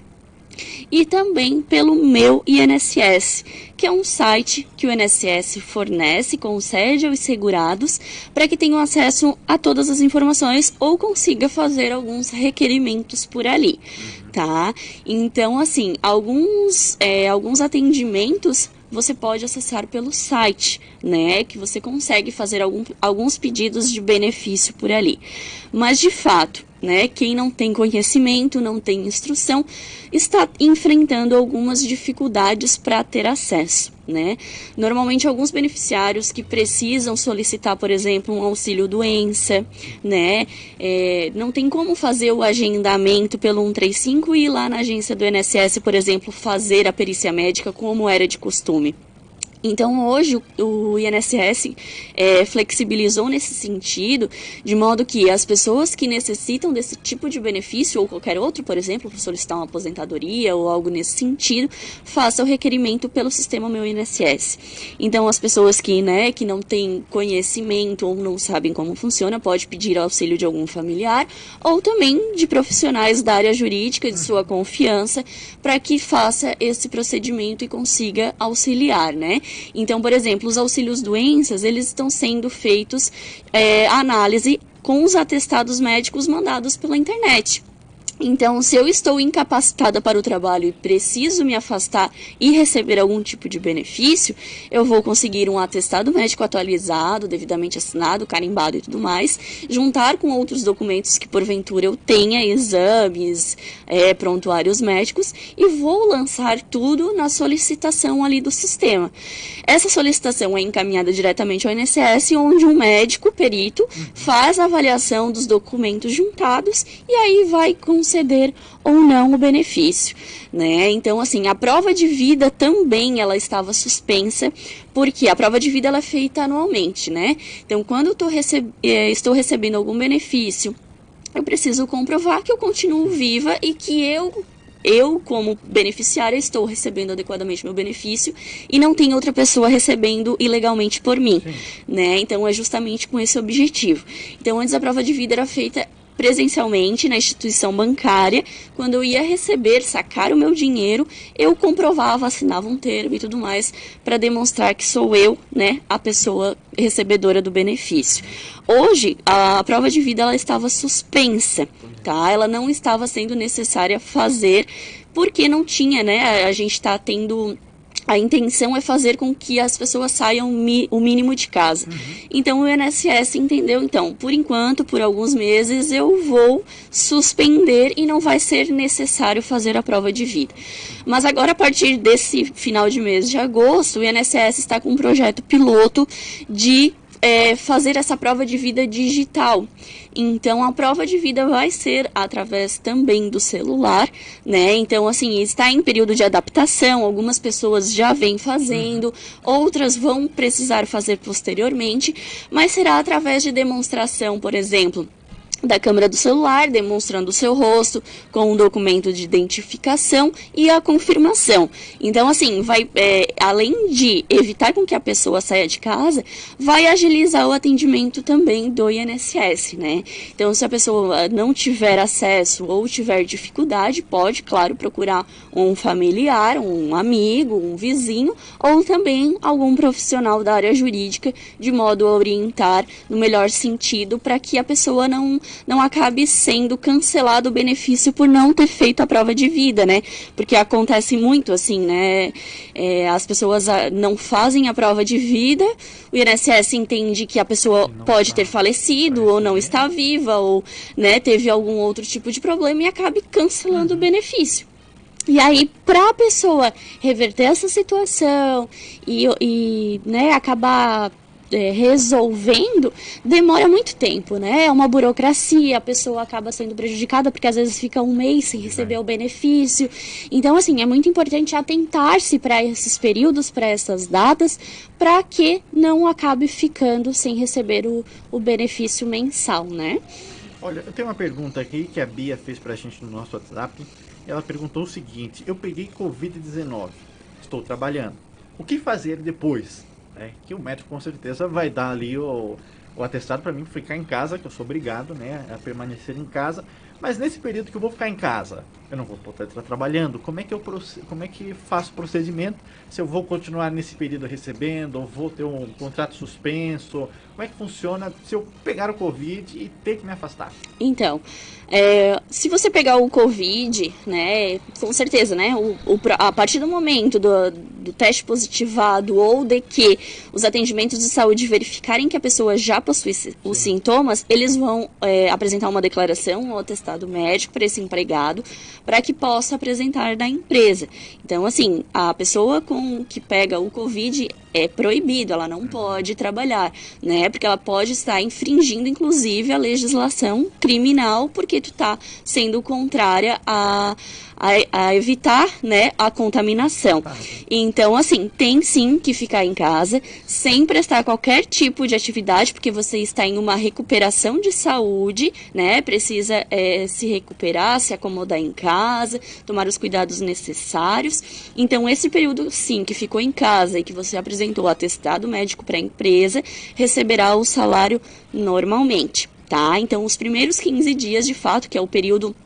E também pelo Meu INSS, que é um site que o INSS fornece, concede aos segurados para que tenham acesso a todas as informações ou consiga fazer alguns requerimentos por ali, tá? Então, assim, alguns atendimentos você pode acessar pelo site, né, que você consegue fazer alguns pedidos de benefício por ali. Mas, de fato, né, quem não tem conhecimento, não tem instrução, está enfrentando algumas dificuldades para ter acesso, né? Normalmente, alguns beneficiários que precisam solicitar, por exemplo, um auxílio-doença, né, não tem como fazer o agendamento pelo 135 e ir lá na agência do INSS, por exemplo, fazer a perícia médica como era de costume. Então, hoje, o INSS flexibilizou nesse sentido, de modo que as pessoas que necessitam desse tipo de benefício, ou qualquer outro, por exemplo, para solicitar uma aposentadoria ou algo nesse sentido, façam o requerimento pelo sistema Meu INSS. Então, as pessoas que não têm conhecimento ou não sabem como funciona, pode pedir auxílio de algum familiar, ou também de profissionais da área jurídica, de sua confiança, para que faça esse procedimento e consiga auxiliar, né? Então, por exemplo, os auxílios-doenças, eles estão sendo feitos análise com os atestados médicos mandados pela internet. Então, se eu estou incapacitada para o trabalho e preciso me afastar e receber algum tipo de benefício, eu vou conseguir um atestado médico atualizado, devidamente assinado, carimbado e tudo mais, juntar com outros documentos que porventura eu tenha, exames, prontuários médicos, e vou lançar tudo na solicitação ali do sistema. Essa solicitação é encaminhada diretamente ao INSS, onde um médico perito faz a avaliação dos documentos juntados e aí vai conceder ou não o benefício, né? Então, assim, a prova de vida também ela estava suspensa, porque a prova de vida ela é feita anualmente, né? Então, quando eu estou recebendo algum benefício, eu preciso comprovar que eu continuo viva e que eu, como beneficiária, estou recebendo adequadamente meu benefício e não tem outra pessoa recebendo ilegalmente por mim, né? Então, é justamente com esse objetivo. Então, antes a prova de vida era feita presencialmente na instituição bancária. Quando eu ia receber, sacar o meu dinheiro, eu comprovava, assinava um termo e tudo mais para demonstrar que sou eu, né, a pessoa recebedora do benefício. Hoje, a prova de vida ela estava suspensa, tá? Ela não estava sendo necessária fazer porque não tinha, né? A gente está tendo... A intenção é fazer com que as pessoas saiam o mínimo de casa. Então, o INSS entendeu, então, por enquanto, por alguns meses, eu vou suspender e não vai ser necessário fazer a prova de vida. Mas agora, a partir desse final de mês de agosto, o INSS está com um projeto piloto de fazer essa prova de vida digital. Então, a prova de vida vai ser através também do celular, né? Então, assim, está em período de adaptação, algumas pessoas já vêm fazendo, outras vão precisar fazer posteriormente, mas será através de demonstração, por exemplo, da câmera do celular, demonstrando o seu rosto com um documento de identificação e a confirmação. Então, assim, vai, além de evitar com que a pessoa saia de casa, vai agilizar o atendimento também do INSS, né? Então, se a pessoa não tiver acesso ou tiver dificuldade, pode, claro, procurar um familiar, um amigo, um vizinho ou também algum profissional da área jurídica, de modo a orientar no melhor sentido para que a pessoa não acabe sendo cancelado o benefício por não ter feito a prova de vida, né? Porque acontece muito assim, né? As pessoas não fazem a prova de vida, o INSS entende que a pessoa pode ter falecido ou não está viva ou, né, teve algum outro tipo de problema e acabe cancelando o benefício. E aí, para a pessoa reverter essa situação e né, acabar resolvendo, demora muito tempo, né? É uma burocracia, a pessoa acaba sendo prejudicada porque às vezes fica um mês sem receber o benefício. Então, assim, é muito importante atentar-se para esses períodos, para essas datas, para que não acabe ficando sem receber o benefício mensal, né? Olha, eu tenho uma pergunta aqui que a Bia fez pra gente no nosso WhatsApp. Ela perguntou o seguinte: eu peguei Covid-19, estou trabalhando, o que fazer depois? Que o médico com certeza vai dar ali o atestado para mim ficar em casa, que eu sou obrigado, né, a permanecer em casa. Mas nesse período que eu vou ficar em casa, eu não vou poder estar trabalhando. Como é que faço o procedimento? Se eu vou continuar nesse período recebendo, ou vou ter um contrato suspenso? Como é que funciona se eu pegar o Covid e ter que me afastar? Então, se você pegar o Covid, né, com certeza, né, a partir do momento do teste positivado ou de que os atendimentos de saúde verificarem que a pessoa já possui os sintomas, eles vão apresentar uma declaração, um atestado médico para esse empregado, para que possa apresentar na empresa. Então, assim, a pessoa que pega o Covid é proibido, ela não pode trabalhar, né? Porque ela pode estar infringindo, inclusive, a legislação criminal, porque tu está sendo contrária a evitar, né, a contaminação. Então, assim, tem sim que ficar em casa, sem prestar qualquer tipo de atividade, porque você está em uma recuperação de saúde, né? Precisa se recuperar, se acomodar em casa, tomar os cuidados necessários. Então, esse período, sim, que ficou em casa e que você apresentou o atestado médico para a empresa, receberá o salário normalmente, tá? Então, os primeiros 15 dias, de fato, que é o período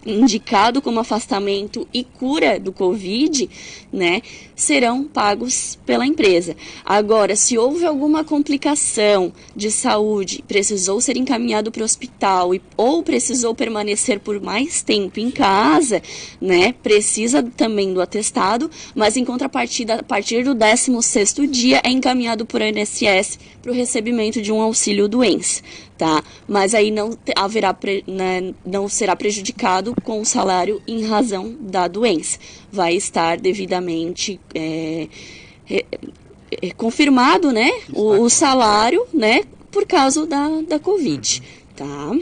indicado como afastamento e cura do Covid, né, serão pagos pela empresa. Agora, se houve alguma complicação de saúde, precisou ser encaminhado para o hospital ou precisou permanecer por mais tempo em casa, né, precisa também do atestado, mas em contrapartida, a partir do 16º dia é encaminhado por INSS para o recebimento de um auxílio-doença. Tá? Mas aí não haverá, não será prejudicado com o salário em razão da doença. Vai estar devidamente confirmado, né, o salário, né, por causa da Covid. Tá?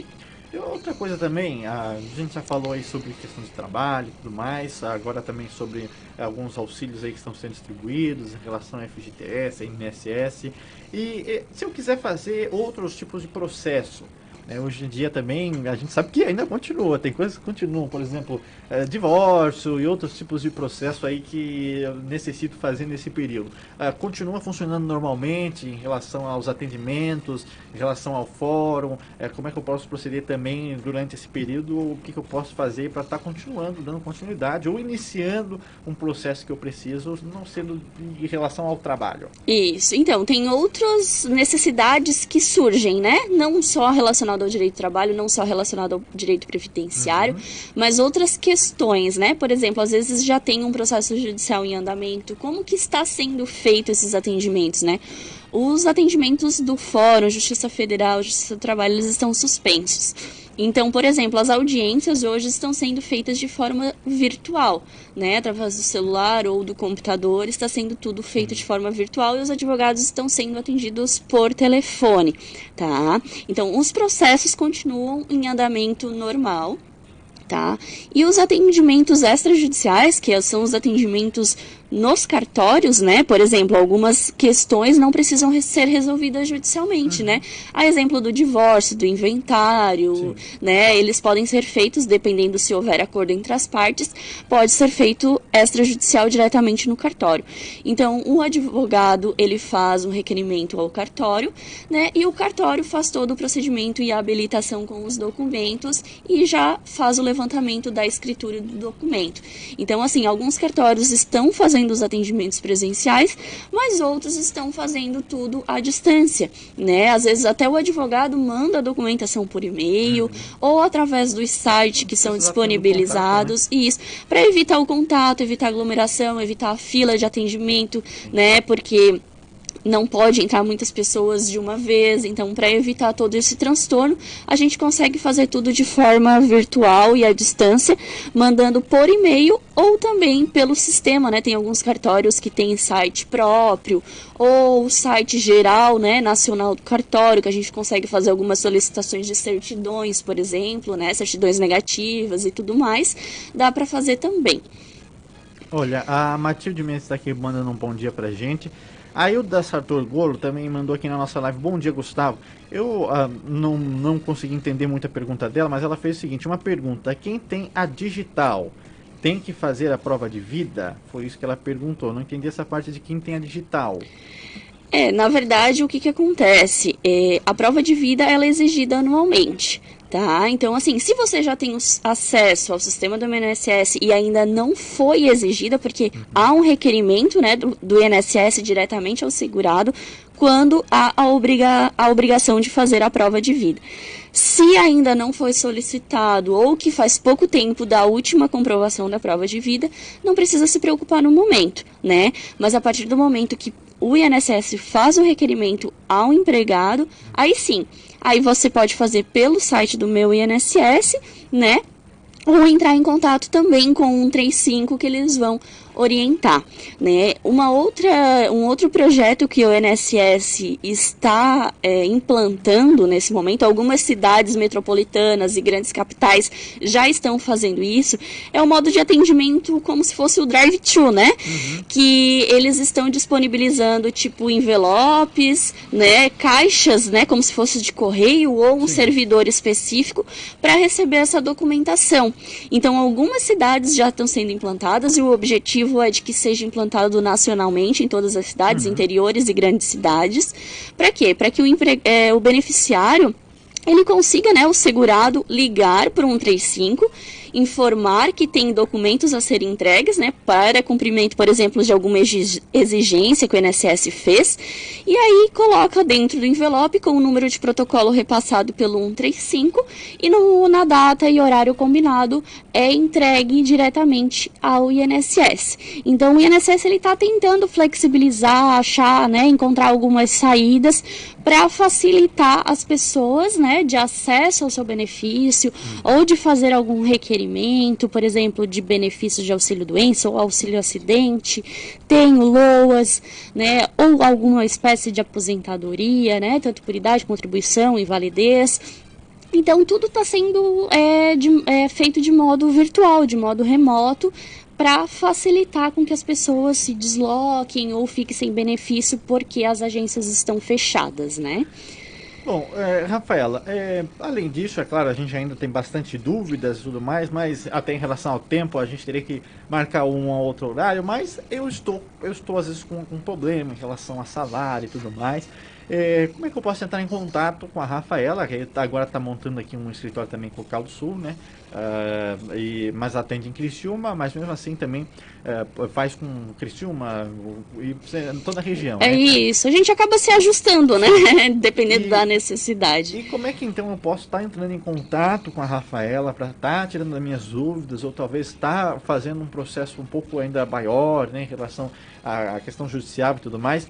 E outra coisa também, a gente já falou aí sobre questão de trabalho e tudo mais, agora também sobre alguns auxílios aí que estão sendo distribuídos em relação ao FGTS, INSS. E se eu quiser fazer outros tipos de processo, Hoje em dia também, a gente sabe que ainda continua, tem coisas que continuam, por exemplo, divórcio e outros tipos de processo aí que eu necessito fazer nesse período. Continua funcionando normalmente em relação aos atendimentos, em relação ao fórum, como é que eu posso proceder também durante esse período, o que eu posso fazer para estar continuando, dando continuidade ou iniciando um processo que eu preciso, não sendo em relação ao trabalho. Isso, então, tem outras necessidades que surgem, né? Não só relacionado ao direito do trabalho, não só relacionado ao direito previdenciário, mas outras questões, né? Por exemplo, às vezes já tem um processo judicial em andamento, como que está sendo feito esses atendimentos, né? Os atendimentos do Fórum, Justiça Federal, Justiça do Trabalho, eles estão suspensos. Então, por exemplo, as audiências hoje estão sendo feitas de forma virtual, né? Através do celular ou do computador, está sendo tudo feito de forma virtual e os advogados estão sendo atendidos por telefone, tá? Então, os processos continuam em andamento normal, tá? E os atendimentos extrajudiciais, que são os atendimentos nos cartórios, né? Por exemplo, algumas questões não precisam ser resolvidas judicialmente, né? A exemplo do divórcio, do inventário, né? Eles podem ser feitos, dependendo se houver acordo entre as partes, pode ser feito extrajudicial diretamente no cartório. Então, o advogado, ele faz um requerimento ao cartório, né? E o cartório faz todo o procedimento e a habilitação com os documentos e já faz o levantamento da escritura do documento. Então, assim, alguns cartórios estão fazendo os atendimentos presenciais, mas outros estão fazendo tudo à distância, né? Às vezes até o advogado manda a documentação por e-mail ou através dos sites que são disponibilizados, contato, né? Isso, para evitar o contato, evitar aglomeração, evitar a fila de atendimento, né? Porque não pode entrar muitas pessoas de uma vez, então para evitar todo esse transtorno, a gente consegue fazer tudo de forma virtual e à distância, mandando por e-mail ou também pelo sistema, né? Tem alguns cartórios que têm site próprio ou site geral, né, nacional do cartório, que a gente consegue fazer algumas solicitações de certidões, por exemplo, né, certidões negativas e tudo mais, dá para fazer também. Olha, a Matilde Mendes está aqui mandando um bom dia pra gente. A Hilda Sartor Golo também mandou aqui na nossa live, bom dia, Gustavo. Eu não consegui entender muito a pergunta dela, mas ela fez o seguinte, uma pergunta, quem tem a digital tem que fazer a prova de vida? Foi isso que ela perguntou, não entendi essa parte de quem tem a digital. Na verdade, o que acontece? A prova de vida, ela é exigida anualmente. Tá, então assim, se você já tem acesso ao sistema do INSS e ainda não foi exigida, porque há um requerimento, né, do INSS diretamente ao segurado, quando há a obrigação de fazer a prova de vida. Se ainda não foi solicitado ou que faz pouco tempo da última comprovação da prova de vida, não precisa se preocupar no momento, né? Mas a partir do momento que o INSS faz o requerimento ao empregado, aí sim, aí você pode fazer pelo site do Meu INSS, né? Ou entrar em contato também com o 135 que eles vão orientar, né? Um outro projeto que o INSS está implantando nesse momento, algumas cidades metropolitanas e grandes capitais já estão fazendo isso, é o modo de atendimento como se fosse o drive-thru, né? Que eles estão disponibilizando tipo envelopes, né? Caixas, né? Como se fosse de correio ou um servidor específico para receber essa documentação. Então, algumas cidades já estão sendo implantadas e o objetivo é de que seja implantado nacionalmente em todas as cidades, interiores e grandes cidades. Para quê? Para que o beneficiário ele consiga, né, o segurado ligar para o 135, informar que tem documentos a serem entregues, né, para cumprimento, por exemplo, de alguma exigência que o INSS fez, e aí coloca dentro do envelope com o número de protocolo repassado pelo 135 e na data e horário combinado é entregue diretamente ao INSS. Então o INSS ele está tentando flexibilizar, achar, né, encontrar algumas saídas para facilitar as pessoas, né, de acesso ao seu benefício ou de fazer algum requerimento, por exemplo, de benefícios de auxílio-doença ou auxílio-acidente, tem o LOAS, né, ou alguma espécie de aposentadoria, né, tanto por idade, contribuição, invalidez. Então, tudo está sendo feito de modo virtual, de modo remoto, para facilitar com que as pessoas se desloquem ou fiquem sem benefício porque as agências estão fechadas, né? Bom, Rafaela, além disso, é claro, a gente ainda tem bastante dúvidas e tudo mais, mas até em relação ao tempo, a gente teria que marcar um ou outro horário, mas eu estou às vezes com um problema em relação a salário e tudo mais. Como é que eu posso entrar em contato com a Rafaela, que agora está montando aqui um escritório também em Cocal do Sul, né? Mas atende em Criciúma, mas mesmo assim também faz com Criciúma e toda a região. É, né? Isso, a gente acaba se ajustando, né? Dependendo da necessidade. E como é que então eu posso estar entrando em contato com a Rafaela para estar tirando as minhas dúvidas, ou talvez estar fazendo um processo um pouco ainda maior, né, em relação à questão judicial e tudo mais?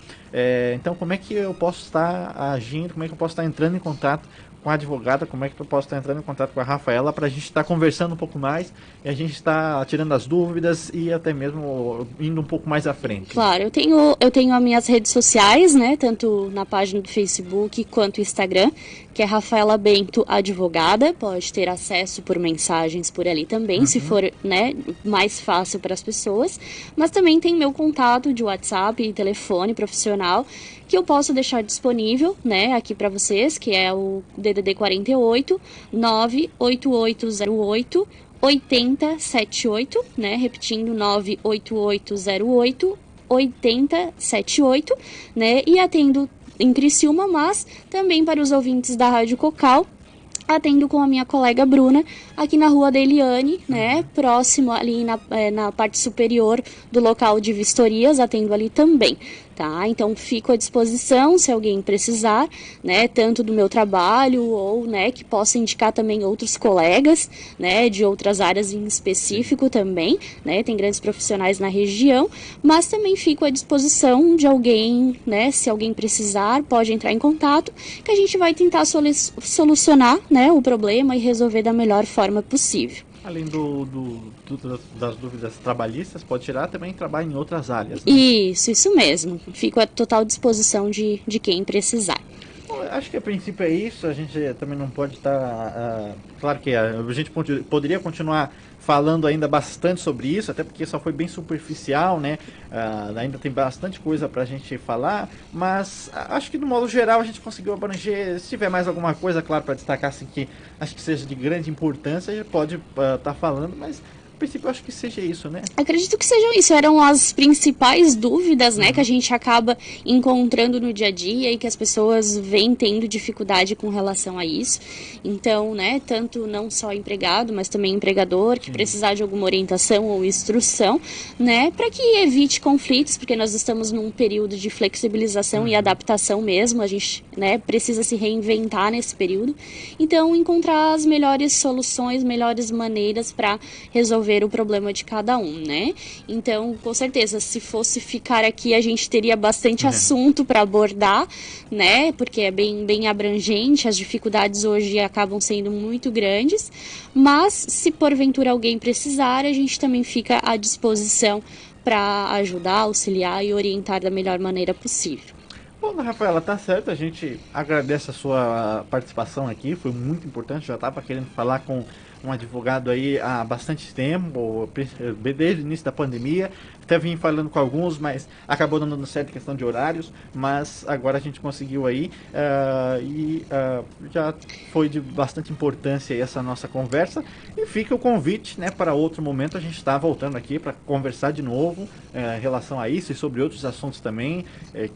Então como é que eu posso estar agindo, como é que eu posso estar entrando em contato com a advogada, como é que eu posso estar entrando em contato com a Rafaela para a gente estar conversando um pouco mais e a gente estar tirando as dúvidas e até mesmo indo um pouco mais à frente? Claro, eu tenho as minhas redes sociais, né, tanto na página do Facebook quanto Instagram, que é Rafaela Bento Advogada, pode ter acesso por mensagens por ali também, se for, né, mais fácil para as pessoas, mas também tem meu contato de WhatsApp e telefone profissional, que eu posso deixar disponível, né, aqui para vocês, que é o DDD 48 98808 8078, né, repetindo 98808 8078, né, e atendo em Criciúma, mas também para os ouvintes da Rádio Cocal, atendo com a minha colega Bruna, aqui na Rua da Eliane, né, próximo ali na parte superior do local de vistorias, atendo ali também. Tá? Então fico à disposição se alguém precisar, né, tanto do meu trabalho ou, né, que possa indicar também outros colegas, né, de outras áreas em específico também, né, tem grandes profissionais na região, mas também fico à disposição de alguém, né, se alguém precisar, pode entrar em contato, que a gente vai tentar solucionar, né, o problema e resolver da melhor forma possível. Além das dúvidas trabalhistas, pode tirar também trabalho em outras áreas, né? Isso mesmo. Fico à total disposição de quem precisar. Bom, acho que a princípio é isso. A gente também não pode estar... claro que a gente poderia continuar falando ainda bastante sobre isso, até porque só foi bem superficial, né? Ainda tem bastante coisa pra gente falar, mas acho que no modo geral a gente conseguiu abranger. Se tiver mais alguma coisa, claro, para destacar, assim, que acho que seja de grande importância, a gente pode estar falando, mas a princípio eu acho que seja isso, né? Acredito que sejam isso, eram as principais dúvidas, né, que a gente acaba encontrando no dia a dia e que as pessoas vêm tendo dificuldade com relação a isso. Então, né, tanto não só empregado, mas também empregador, que precisar de alguma orientação ou instrução, né, para que evite conflitos, porque nós estamos num período de flexibilização e adaptação mesmo, a gente, né, precisa se reinventar nesse período. Então, encontrar as melhores soluções, melhores maneiras para resolver o problema de cada um, né? Então, com certeza, se fosse ficar aqui, a gente teria bastante assunto para abordar, né? Porque é bem abrangente, as dificuldades hoje acabam sendo muito grandes, mas se porventura alguém precisar, a gente também fica à disposição para ajudar, auxiliar e orientar da melhor maneira possível. Bom, Rafaela, tá certo, a gente agradece a sua participação aqui, foi muito importante, já estava querendo falar com um advogado aí há bastante tempo, desde o início da pandemia, até vim falando com alguns, mas acabou dando certo questão de horários, mas agora a gente conseguiu aí já foi de bastante importância aí essa nossa conversa, e fica o convite, né, para outro momento a gente está voltando aqui para conversar de novo em relação a isso e sobre outros assuntos também,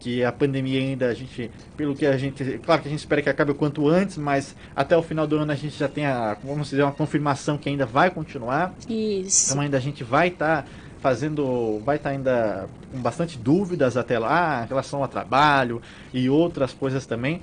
que a pandemia ainda a gente, pelo que a gente, claro que a gente espera que acabe o quanto antes, mas até o final do ano a gente já tem vamos dizer, uma confirmação que ainda vai continuar. Isso. Então ainda a gente vai estar ainda com bastante dúvidas até lá em relação ao trabalho e outras coisas também.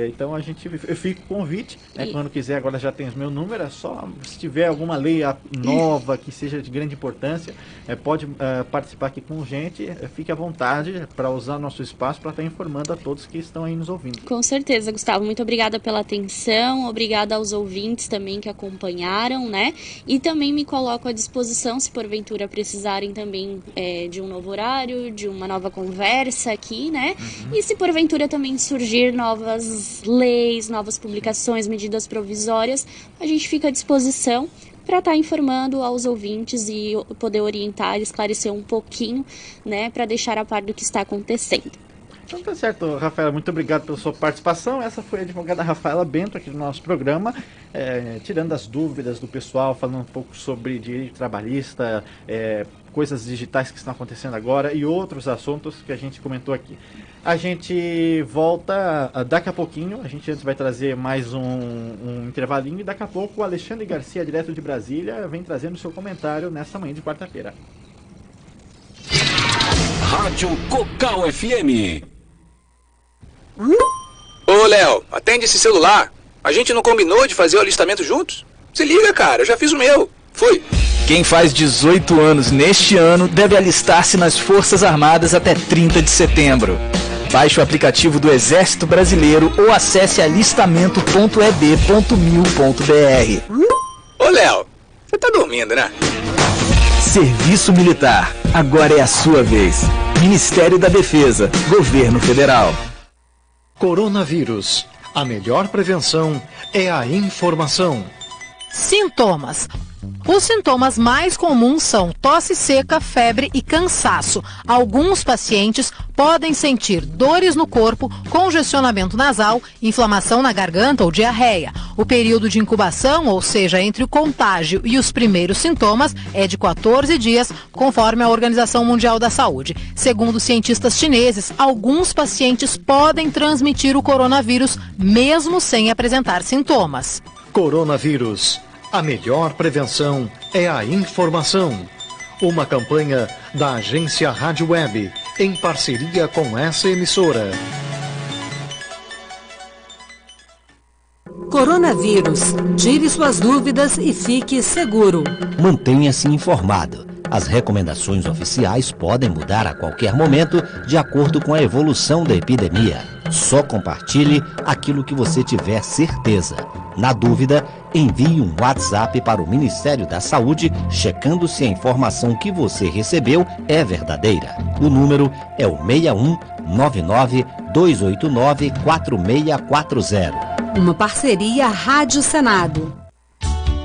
Então eu fico com o convite, né, quando quiser, agora já tem o meu número, é só se tiver alguma lei nova que seja de grande importância, pode participar aqui com a gente, fique à vontade para usar nosso espaço para estar informando a todos que estão aí nos ouvindo. Com certeza, Gustavo, muito obrigada pela atenção, obrigada aos ouvintes também que acompanharam, né, e também me coloco à disposição se porventura precisarem também de um novo horário, de uma nova conversa aqui, né, e se porventura também surgir novas leis, novas publicações, medidas provisórias, a gente fica à disposição para estar informando aos ouvintes e poder orientar, esclarecer um pouquinho, né, para deixar a par do que está acontecendo. Então tá certo, Rafaela, muito obrigado pela sua participação. Essa foi a advogada Rafaela Bento aqui do nosso programa, tirando as dúvidas do pessoal, falando um pouco sobre direito trabalhista, coisas digitais que estão acontecendo agora e outros assuntos que a gente comentou aqui. A gente volta daqui a pouquinho, a gente antes vai trazer mais um intervalinho e daqui a pouco o Alexandre Garcia, direto de Brasília, vem trazendo seu comentário nessa manhã de quarta-feira. Rádio Cocal FM. Ô, Léo, atende esse celular. A gente não combinou de fazer o alistamento juntos? Se liga, cara, eu já fiz o meu. Foi. Quem faz 18 anos neste ano deve alistar-se nas Forças Armadas até 30 de setembro. Baixe o aplicativo do Exército Brasileiro ou acesse alistamento.eb.mil.br. Ô, Léo, você tá dormindo, né? Serviço Militar. Agora é a sua vez. Ministério da Defesa. Governo Federal. Coronavírus. A melhor prevenção é a informação. Sintomas. Os sintomas mais comuns são tosse seca, febre e cansaço. Alguns pacientes podem sentir dores no corpo, congestionamento nasal, inflamação na garganta ou diarreia. O período de incubação, ou seja, entre o contágio e os primeiros sintomas, é de 14 dias, conforme a Organização Mundial da Saúde. Segundo cientistas chineses, alguns pacientes podem transmitir o coronavírus mesmo sem apresentar sintomas. Coronavírus. A melhor prevenção é a informação. Uma campanha da agência Rádio Web, em parceria com essa emissora. Coronavírus. Tire suas dúvidas e fique seguro. Mantenha-se informado. As recomendações oficiais podem mudar a qualquer momento de acordo com a evolução da epidemia. Só compartilhe aquilo que você tiver certeza. Na dúvida, envie um WhatsApp para o Ministério da Saúde, checando se a informação que você recebeu é verdadeira. O número é o 6199-289-4640. Uma parceria Rádio Senado.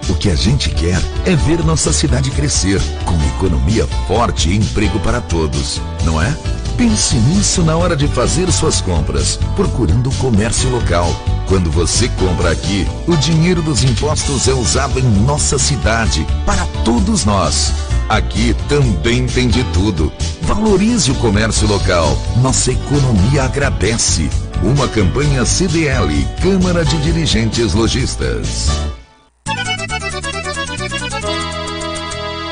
O que a gente quer é ver nossa cidade crescer, com economia forte e emprego para todos, não é? Pense nisso na hora de fazer suas compras, procurando o comércio local. Quando você compra aqui, o dinheiro dos impostos é usado em nossa cidade, para todos nós. Aqui também tem de tudo. Valorize o comércio local. Nossa economia agradece. Uma campanha CDL, Câmara de Dirigentes Lojistas.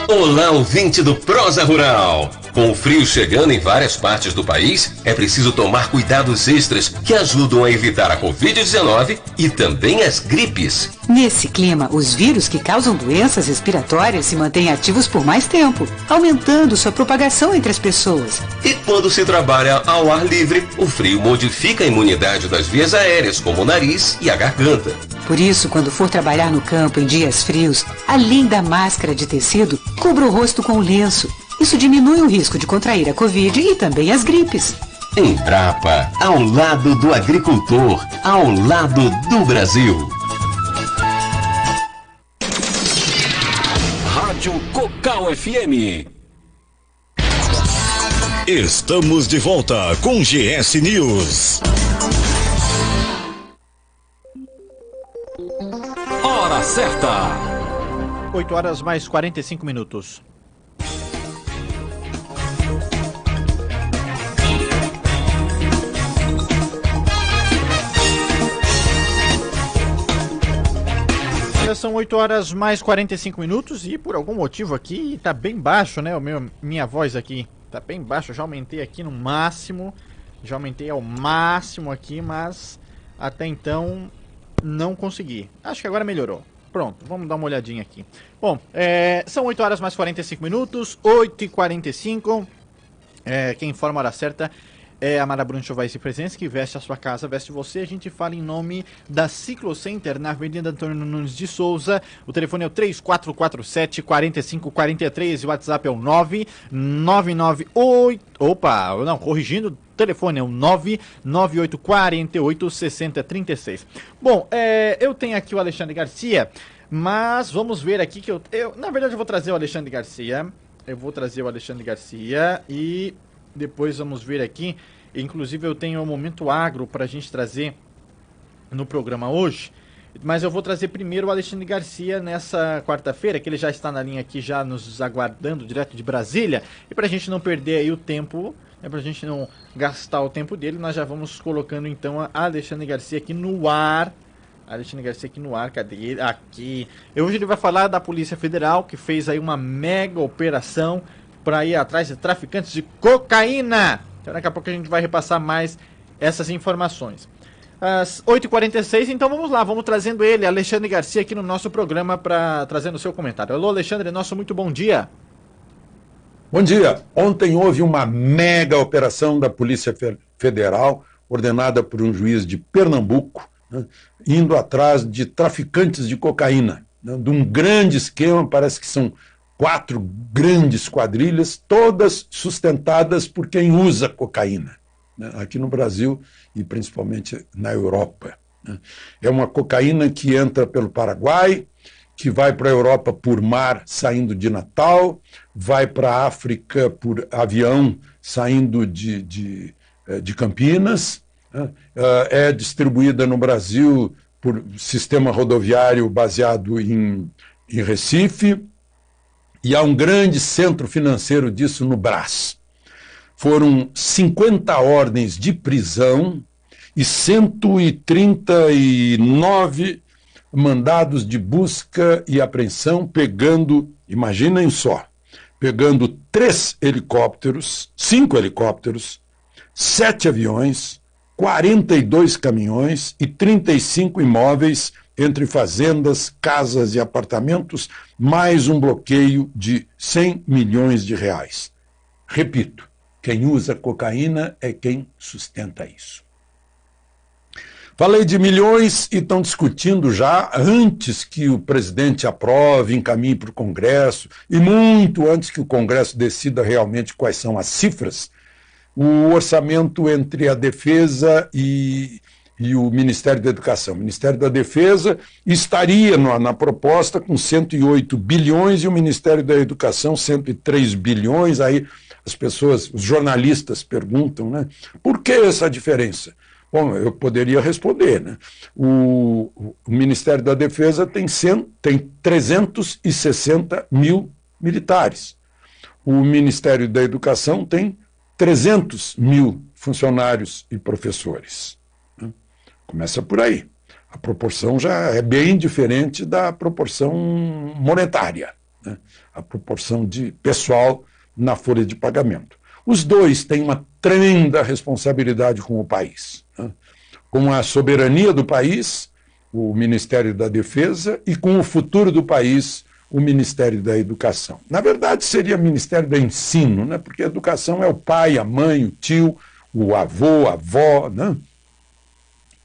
Olá, ouvinte do Prosa Rural. Com o frio chegando em várias partes do país, é preciso tomar cuidados extras que ajudam a evitar a Covid-19 e também as gripes. Nesse clima, os vírus que causam doenças respiratórias se mantêm ativos por mais tempo, aumentando sua propagação entre as pessoas. E quando se trabalha ao ar livre, o frio modifica a imunidade das vias aéreas, como o nariz e a garganta. Por isso, quando for trabalhar no campo em dias frios, além da máscara de tecido, cubra o rosto com lenço. Isso diminui o risco de contrair a Covid e também as gripes. Embrapa, ao lado do agricultor, ao lado do Brasil. Rádio Cocal FM. Estamos de volta com GS News. Hora certa. 8 horas mais 45 minutos. São 8 horas mais 45 minutos e por algum motivo aqui tá bem baixo, né? Minha voz aqui tá bem baixo. Eu já aumentei aqui no máximo. Já aumentei ao máximo aqui, mas até então não consegui. Acho que agora melhorou. Pronto, vamos dar uma olhadinha aqui. Bom, são 8 horas mais 45 minutos, 8h45. Quem informa a hora certa é a Mara Bruno Chovaes e Presença, que veste a sua casa, veste você. A gente fala em nome da Ciclo Center, na Avenida Antônio Nunes de Souza. O telefone é o 3447-4543 e o WhatsApp é o 99998... Opa, não, corrigindo, o telefone é o 99848-6036. Bom, eu tenho aqui o Alexandre Garcia, mas vamos ver aqui que na verdade eu vou trazer o Alexandre Garcia. Eu vou trazer o Alexandre Garcia e... depois vamos ver aqui Inclusive eu tenho o Momento Agro para a gente trazer no programa hoje, mas eu vou trazer primeiro o Alexandre Garcia nessa quarta-feira, que ele já está na linha aqui, já nos aguardando direto de Brasília, e para a gente não perder aí o tempo, para a gente não gastar o tempo dele, nós já vamos colocando então a Alexandre Garcia aqui no ar. Alexandre Garcia aqui no ar, cadê ele? Aqui. Hoje ele vai falar da Polícia Federal, que fez aí uma mega operação para ir atrás de traficantes de cocaína. Então daqui a pouco a gente vai repassar mais essas informações. Às 8h46, então vamos lá, vamos trazendo ele, Alexandre Garcia, aqui no nosso programa, para trazendo o seu comentário. Alô, Alexandre, nosso muito bom dia. Bom dia. Ontem houve uma mega operação da Polícia Federal, ordenada por um juiz de Pernambuco, né, indo atrás de traficantes de cocaína, né, de um grande esquema, parece que são 4 grandes quadrilhas, todas sustentadas por quem usa cocaína, né, aqui no Brasil e principalmente na Europa. Né. É uma cocaína que entra pelo Paraguai, que vai para a Europa por mar saindo de Natal, vai para a África por avião saindo de Campinas, né. É distribuída no Brasil por sistema rodoviário baseado em Recife, e há um grande centro financeiro disso no Brás. Foram 50 ordens de prisão e 139 mandados de busca e apreensão, pegando, imaginem só, pegando 3 helicópteros, 5 helicópteros, 7 aviões, 42 caminhões e 35 imóveis entre fazendas, casas e apartamentos, mais um bloqueio de 100 milhões de reais. Repito, quem usa cocaína é quem sustenta isso. Falei de milhões e estão discutindo já antes que o presidente aprove, encaminhe para o Congresso, e muito antes que o Congresso decida realmente quais são as cifras, o orçamento entre a Defesa e o Ministério da Educação. O Ministério da Defesa estaria na proposta com 108 bilhões e o Ministério da Educação 103 bilhões. Aí as pessoas, os jornalistas perguntam, né, por que essa diferença? Bom, eu poderia responder, né? O Ministério da Defesa tem 360 mil militares. O Ministério da Educação tem 300 mil funcionários e professores. Começa por aí. A proporção já é bem diferente da proporção monetária, né? A proporção de pessoal na folha de pagamento. Os dois têm uma tremenda responsabilidade com o país, né? Com a soberania do país, o Ministério da Defesa, e com o futuro do país, o Ministério da Educação. Na verdade, seria Ministério do Ensino, né? Porque a educação é o pai, a mãe, o tio, o avô, a avó, né?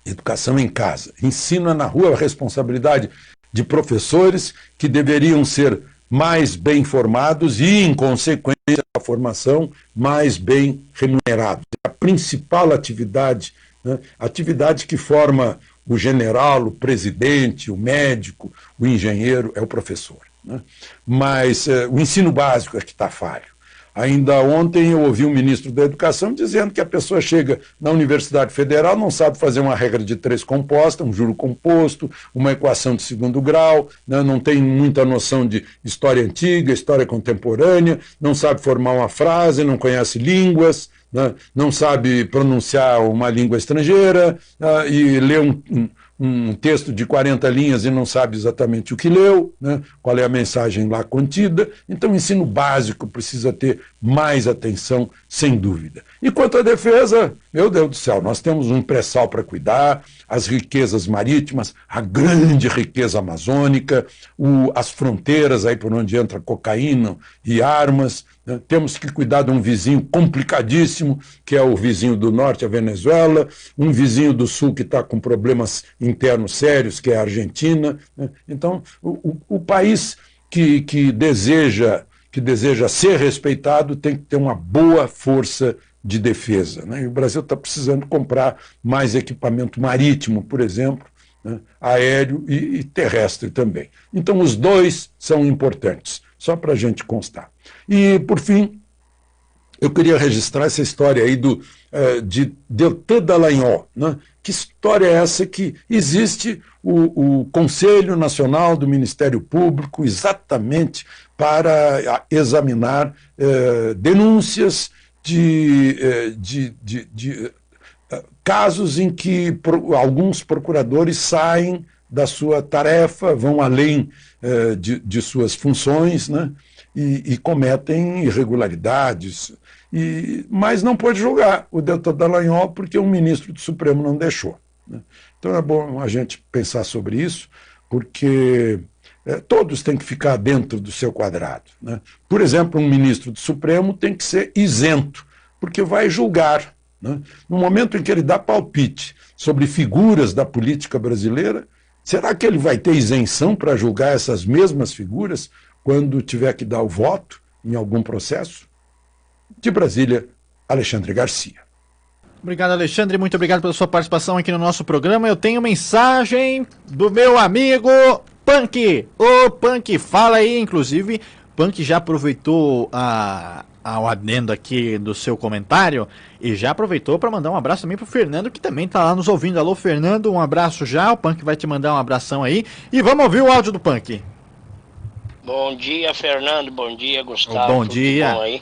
Educação em casa. Ensino é na rua, a responsabilidade de professores que deveriam ser mais bem formados e, em consequência da formação, mais bem remunerados. A principal atividade, né? Atividade que forma o general, o presidente, o médico, o engenheiro, é o professor, né? Mas o ensino básico é que está falho. Ainda ontem eu ouvi um ministro da Educação dizendo que a pessoa chega na Universidade Federal, não sabe fazer uma regra de 3 composta, um juro composto, uma equação de 2º grau, né, não tem muita noção de história antiga, história contemporânea, não sabe formar uma frase, não conhece línguas, né, não sabe pronunciar uma língua estrangeira, e lê um texto de 40 linhas e não sabe exatamente o que leu, né? Qual é a mensagem lá contida. Então o ensino básico precisa ter mais atenção, sem dúvida. E quanto à defesa, meu Deus do céu, nós temos um pré-sal para cuidar, as riquezas marítimas, a grande riqueza amazônica, as fronteiras aí por onde entra cocaína e armas, né? Temos que cuidar de um vizinho complicadíssimo, que é o vizinho do norte, a Venezuela, um vizinho do sul que está com problemas internos sérios, que é a Argentina, né? Então, o país que deseja ser respeitado tem que ter uma boa força de defesa, né? E o Brasil está precisando comprar mais equipamento marítimo, por exemplo, né? Aéreo e terrestre também. Então, os dois são importantes, só para a gente constar. E, por fim, eu queria registrar essa história aí de Deltan Dallagnol, né? Que história é essa que existe o Conselho Nacional do Ministério Público exatamente para examinar denúncias de casos em que alguns procuradores saem da sua tarefa, vão além de suas funções, né? E cometem irregularidades, mas não pode julgar o Deltan Dallagnol porque um ministro do Supremo não deixou, né? Então é bom a gente pensar sobre isso, porque todos têm que ficar dentro do seu quadrado, né? Por exemplo, um ministro do Supremo tem que ser isento, porque vai julgar, né? No momento em que ele dá palpite sobre figuras da política brasileira, será que ele vai ter isenção para julgar essas mesmas figuras quando tiver que dar o voto em algum processo? De Brasília, Alexandre Garcia. Obrigado, Alexandre. Muito obrigado pela sua participação aqui no nosso programa. Eu tenho mensagem do meu amigo Punk. Ô, Punk, fala aí, inclusive. Punk já aproveitou o adendo aqui do seu comentário e já aproveitou para mandar um abraço também pro Fernando, que também tá lá nos ouvindo. Alô, Fernando, um abraço já. O Punk vai te mandar um abração aí. E vamos ouvir o áudio do Punk. Bom dia, Fernando. Bom dia, Gustavo. Bom dia. Bom aí?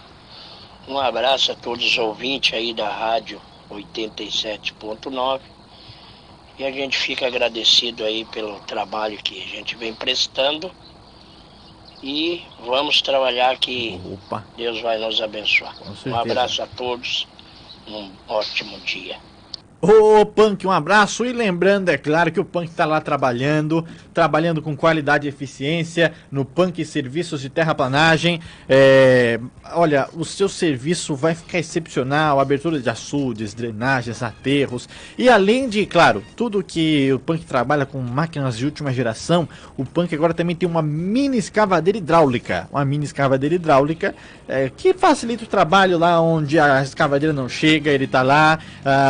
Um abraço a todos os ouvintes aí da rádio 87.9. E a gente fica agradecido aí pelo trabalho que a gente vem prestando. E vamos trabalhar que Deus vai nos abençoar. Um abraço a todos. Um ótimo dia. Ô, Punk, um abraço. E lembrando, é claro, que o Punk está lá trabalhando com qualidade e eficiência no Punk Serviços de Terraplanagem. Olha, o seu serviço vai ficar excepcional, abertura de açudes, drenagens, aterros. E além de, claro, tudo que o Punk trabalha com máquinas de última geração, o Punk agora também tem uma mini escavadeira hidráulica. Uma mini escavadeira hidráulica que facilita o trabalho lá onde a escavadeira não chega, ele está lá,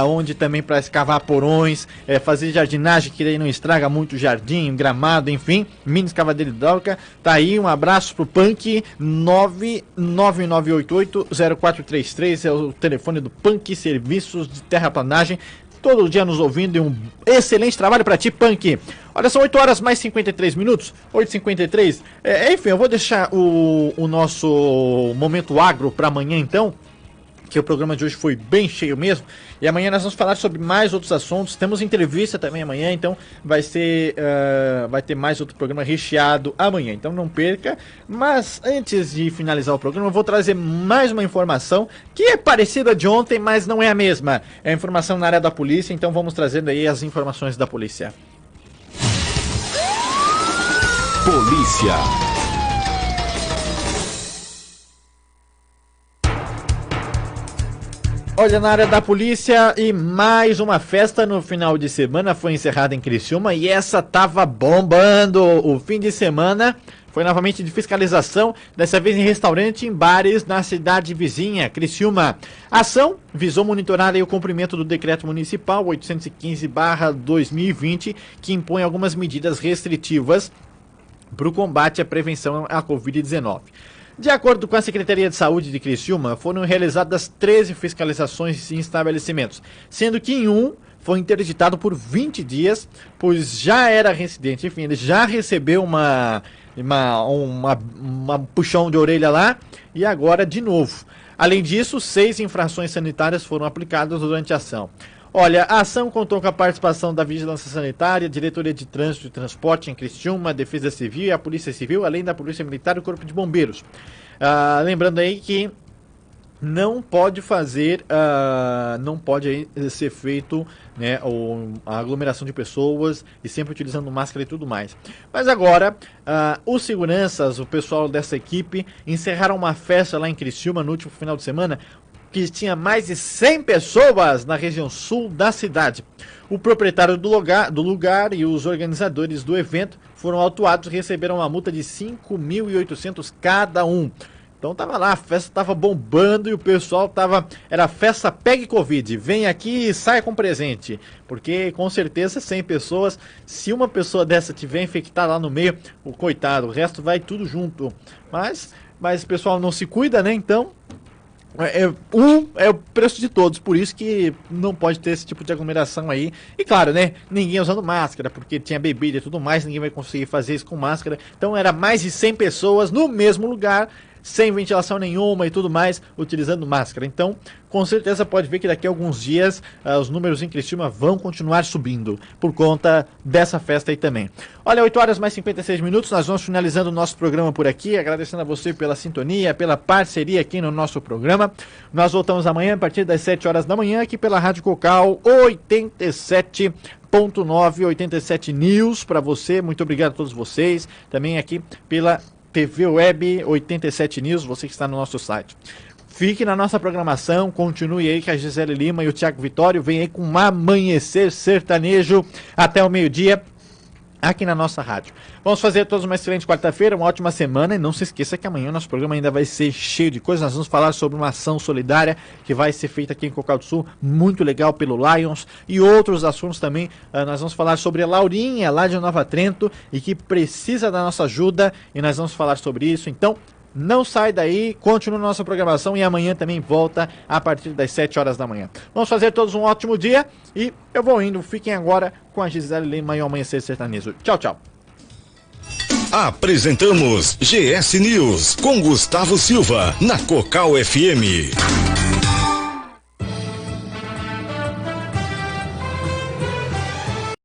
onde também para escavar porões, fazer jardinagem que daí não estraga muito o jardim, gramado, enfim, mini escavadeira hidráulica. Tá aí, um abraço pro Punk. 999880433 é o telefone do Punk Serviços de Terraplanagem. Todo dia nos ouvindo e um excelente trabalho para ti, Punk. Olha, são 8 horas mais 53 minutos, 8h53. Enfim, eu vou deixar o nosso Momento Agro para amanhã então, que o programa de hoje foi bem cheio mesmo, e amanhã nós vamos falar sobre mais outros assuntos. Temos entrevista também amanhã, então vai ter mais outro programa recheado amanhã, então não perca. Mas antes de finalizar o programa, eu vou trazer mais uma informação que é parecida de ontem, mas não é a mesma. É a informação na área da polícia, então vamos trazendo aí as informações da polícia. Polícia. Olha, na área da polícia, e mais uma festa no final de semana foi encerrada em Criciúma e essa tava bombando. O fim de semana foi novamente de fiscalização, dessa vez em restaurante e em bares na cidade vizinha, Criciúma. A ação visou monitorar aí o cumprimento do decreto municipal 815/2020, que impõe algumas medidas restritivas para o combate à prevenção à Covid-19. De acordo com a Secretaria de Saúde de Criciúma, foram realizadas 13 fiscalizações em estabelecimentos, sendo que em um foi interditado por 20 dias, pois já era residente. Enfim, ele já recebeu uma puxão de orelha lá e agora de novo. Além disso, 6 infrações sanitárias foram aplicadas durante a ação. Olha, a ação contou com a participação da Vigilância Sanitária, Diretoria de Trânsito e Transporte em Criciúma, Defesa Civil e a Polícia Civil, além da Polícia Militar e o Corpo de Bombeiros. Lembrando aí que não pode ser feito, né, a aglomeração de pessoas e sempre utilizando máscara e tudo mais. Mas agora, os seguranças, o pessoal dessa equipe, encerraram uma festa lá em Criciúma no último final de semana, que tinha mais de 100 pessoas na região sul da cidade. O proprietário do lugar e os organizadores do evento foram autuados e receberam uma multa de 5.800 cada um. Então tava lá, a festa tava bombando e o pessoal era festa Pegue Covid, vem aqui e sai com presente. Porque com certeza 100 pessoas, se uma pessoa dessa tiver infectada lá no meio, o coitado, o resto vai tudo junto. Mas o pessoal não se cuida, né, então Um é o preço de todos, por isso que não pode ter esse tipo de aglomeração aí. E claro, né, ninguém usando máscara, porque tinha bebida e tudo mais, ninguém vai conseguir fazer isso com máscara. Então era mais de 100 pessoas no mesmo lugar, sem ventilação nenhuma e tudo mais, utilizando máscara. Então, com certeza pode ver que daqui a alguns dias os números em Criciúma vão continuar subindo, por conta dessa festa aí também. Olha, 8 horas mais 56 minutos, nós vamos finalizando o nosso programa por aqui, agradecendo a você pela sintonia, pela parceria aqui no nosso programa. Nós voltamos amanhã a partir das 7 horas da manhã, aqui pela Rádio Cocal 87.9, 87 News para você. Muito obrigado a todos vocês, também aqui pela TV Web 87 News, você que está no nosso site. Fique na nossa programação, continue aí que a Gisele Lima e o Thiago Vitório vêm aí com um amanhecer sertanejo até o meio-dia aqui na nossa rádio. Vamos fazer a todos uma excelente quarta-feira, uma ótima semana e não se esqueça que amanhã o nosso programa ainda vai ser cheio de coisas. Nós vamos falar sobre uma ação solidária que vai ser feita aqui em Cocal do Sul, muito legal pelo Lions e outros assuntos também. Nós vamos falar sobre a Laurinha lá de Nova Trento e que precisa da nossa ajuda e nós vamos falar sobre isso. Então, não sai daí, continue na nossa programação e amanhã também volta a partir das 7 horas da manhã. Vamos fazer todos um ótimo dia e eu vou indo. Fiquem agora com a Gisele Lima e o Amanhecer Sertanejo. Tchau, tchau. Apresentamos GS News com Gustavo Silva na Cocal FM.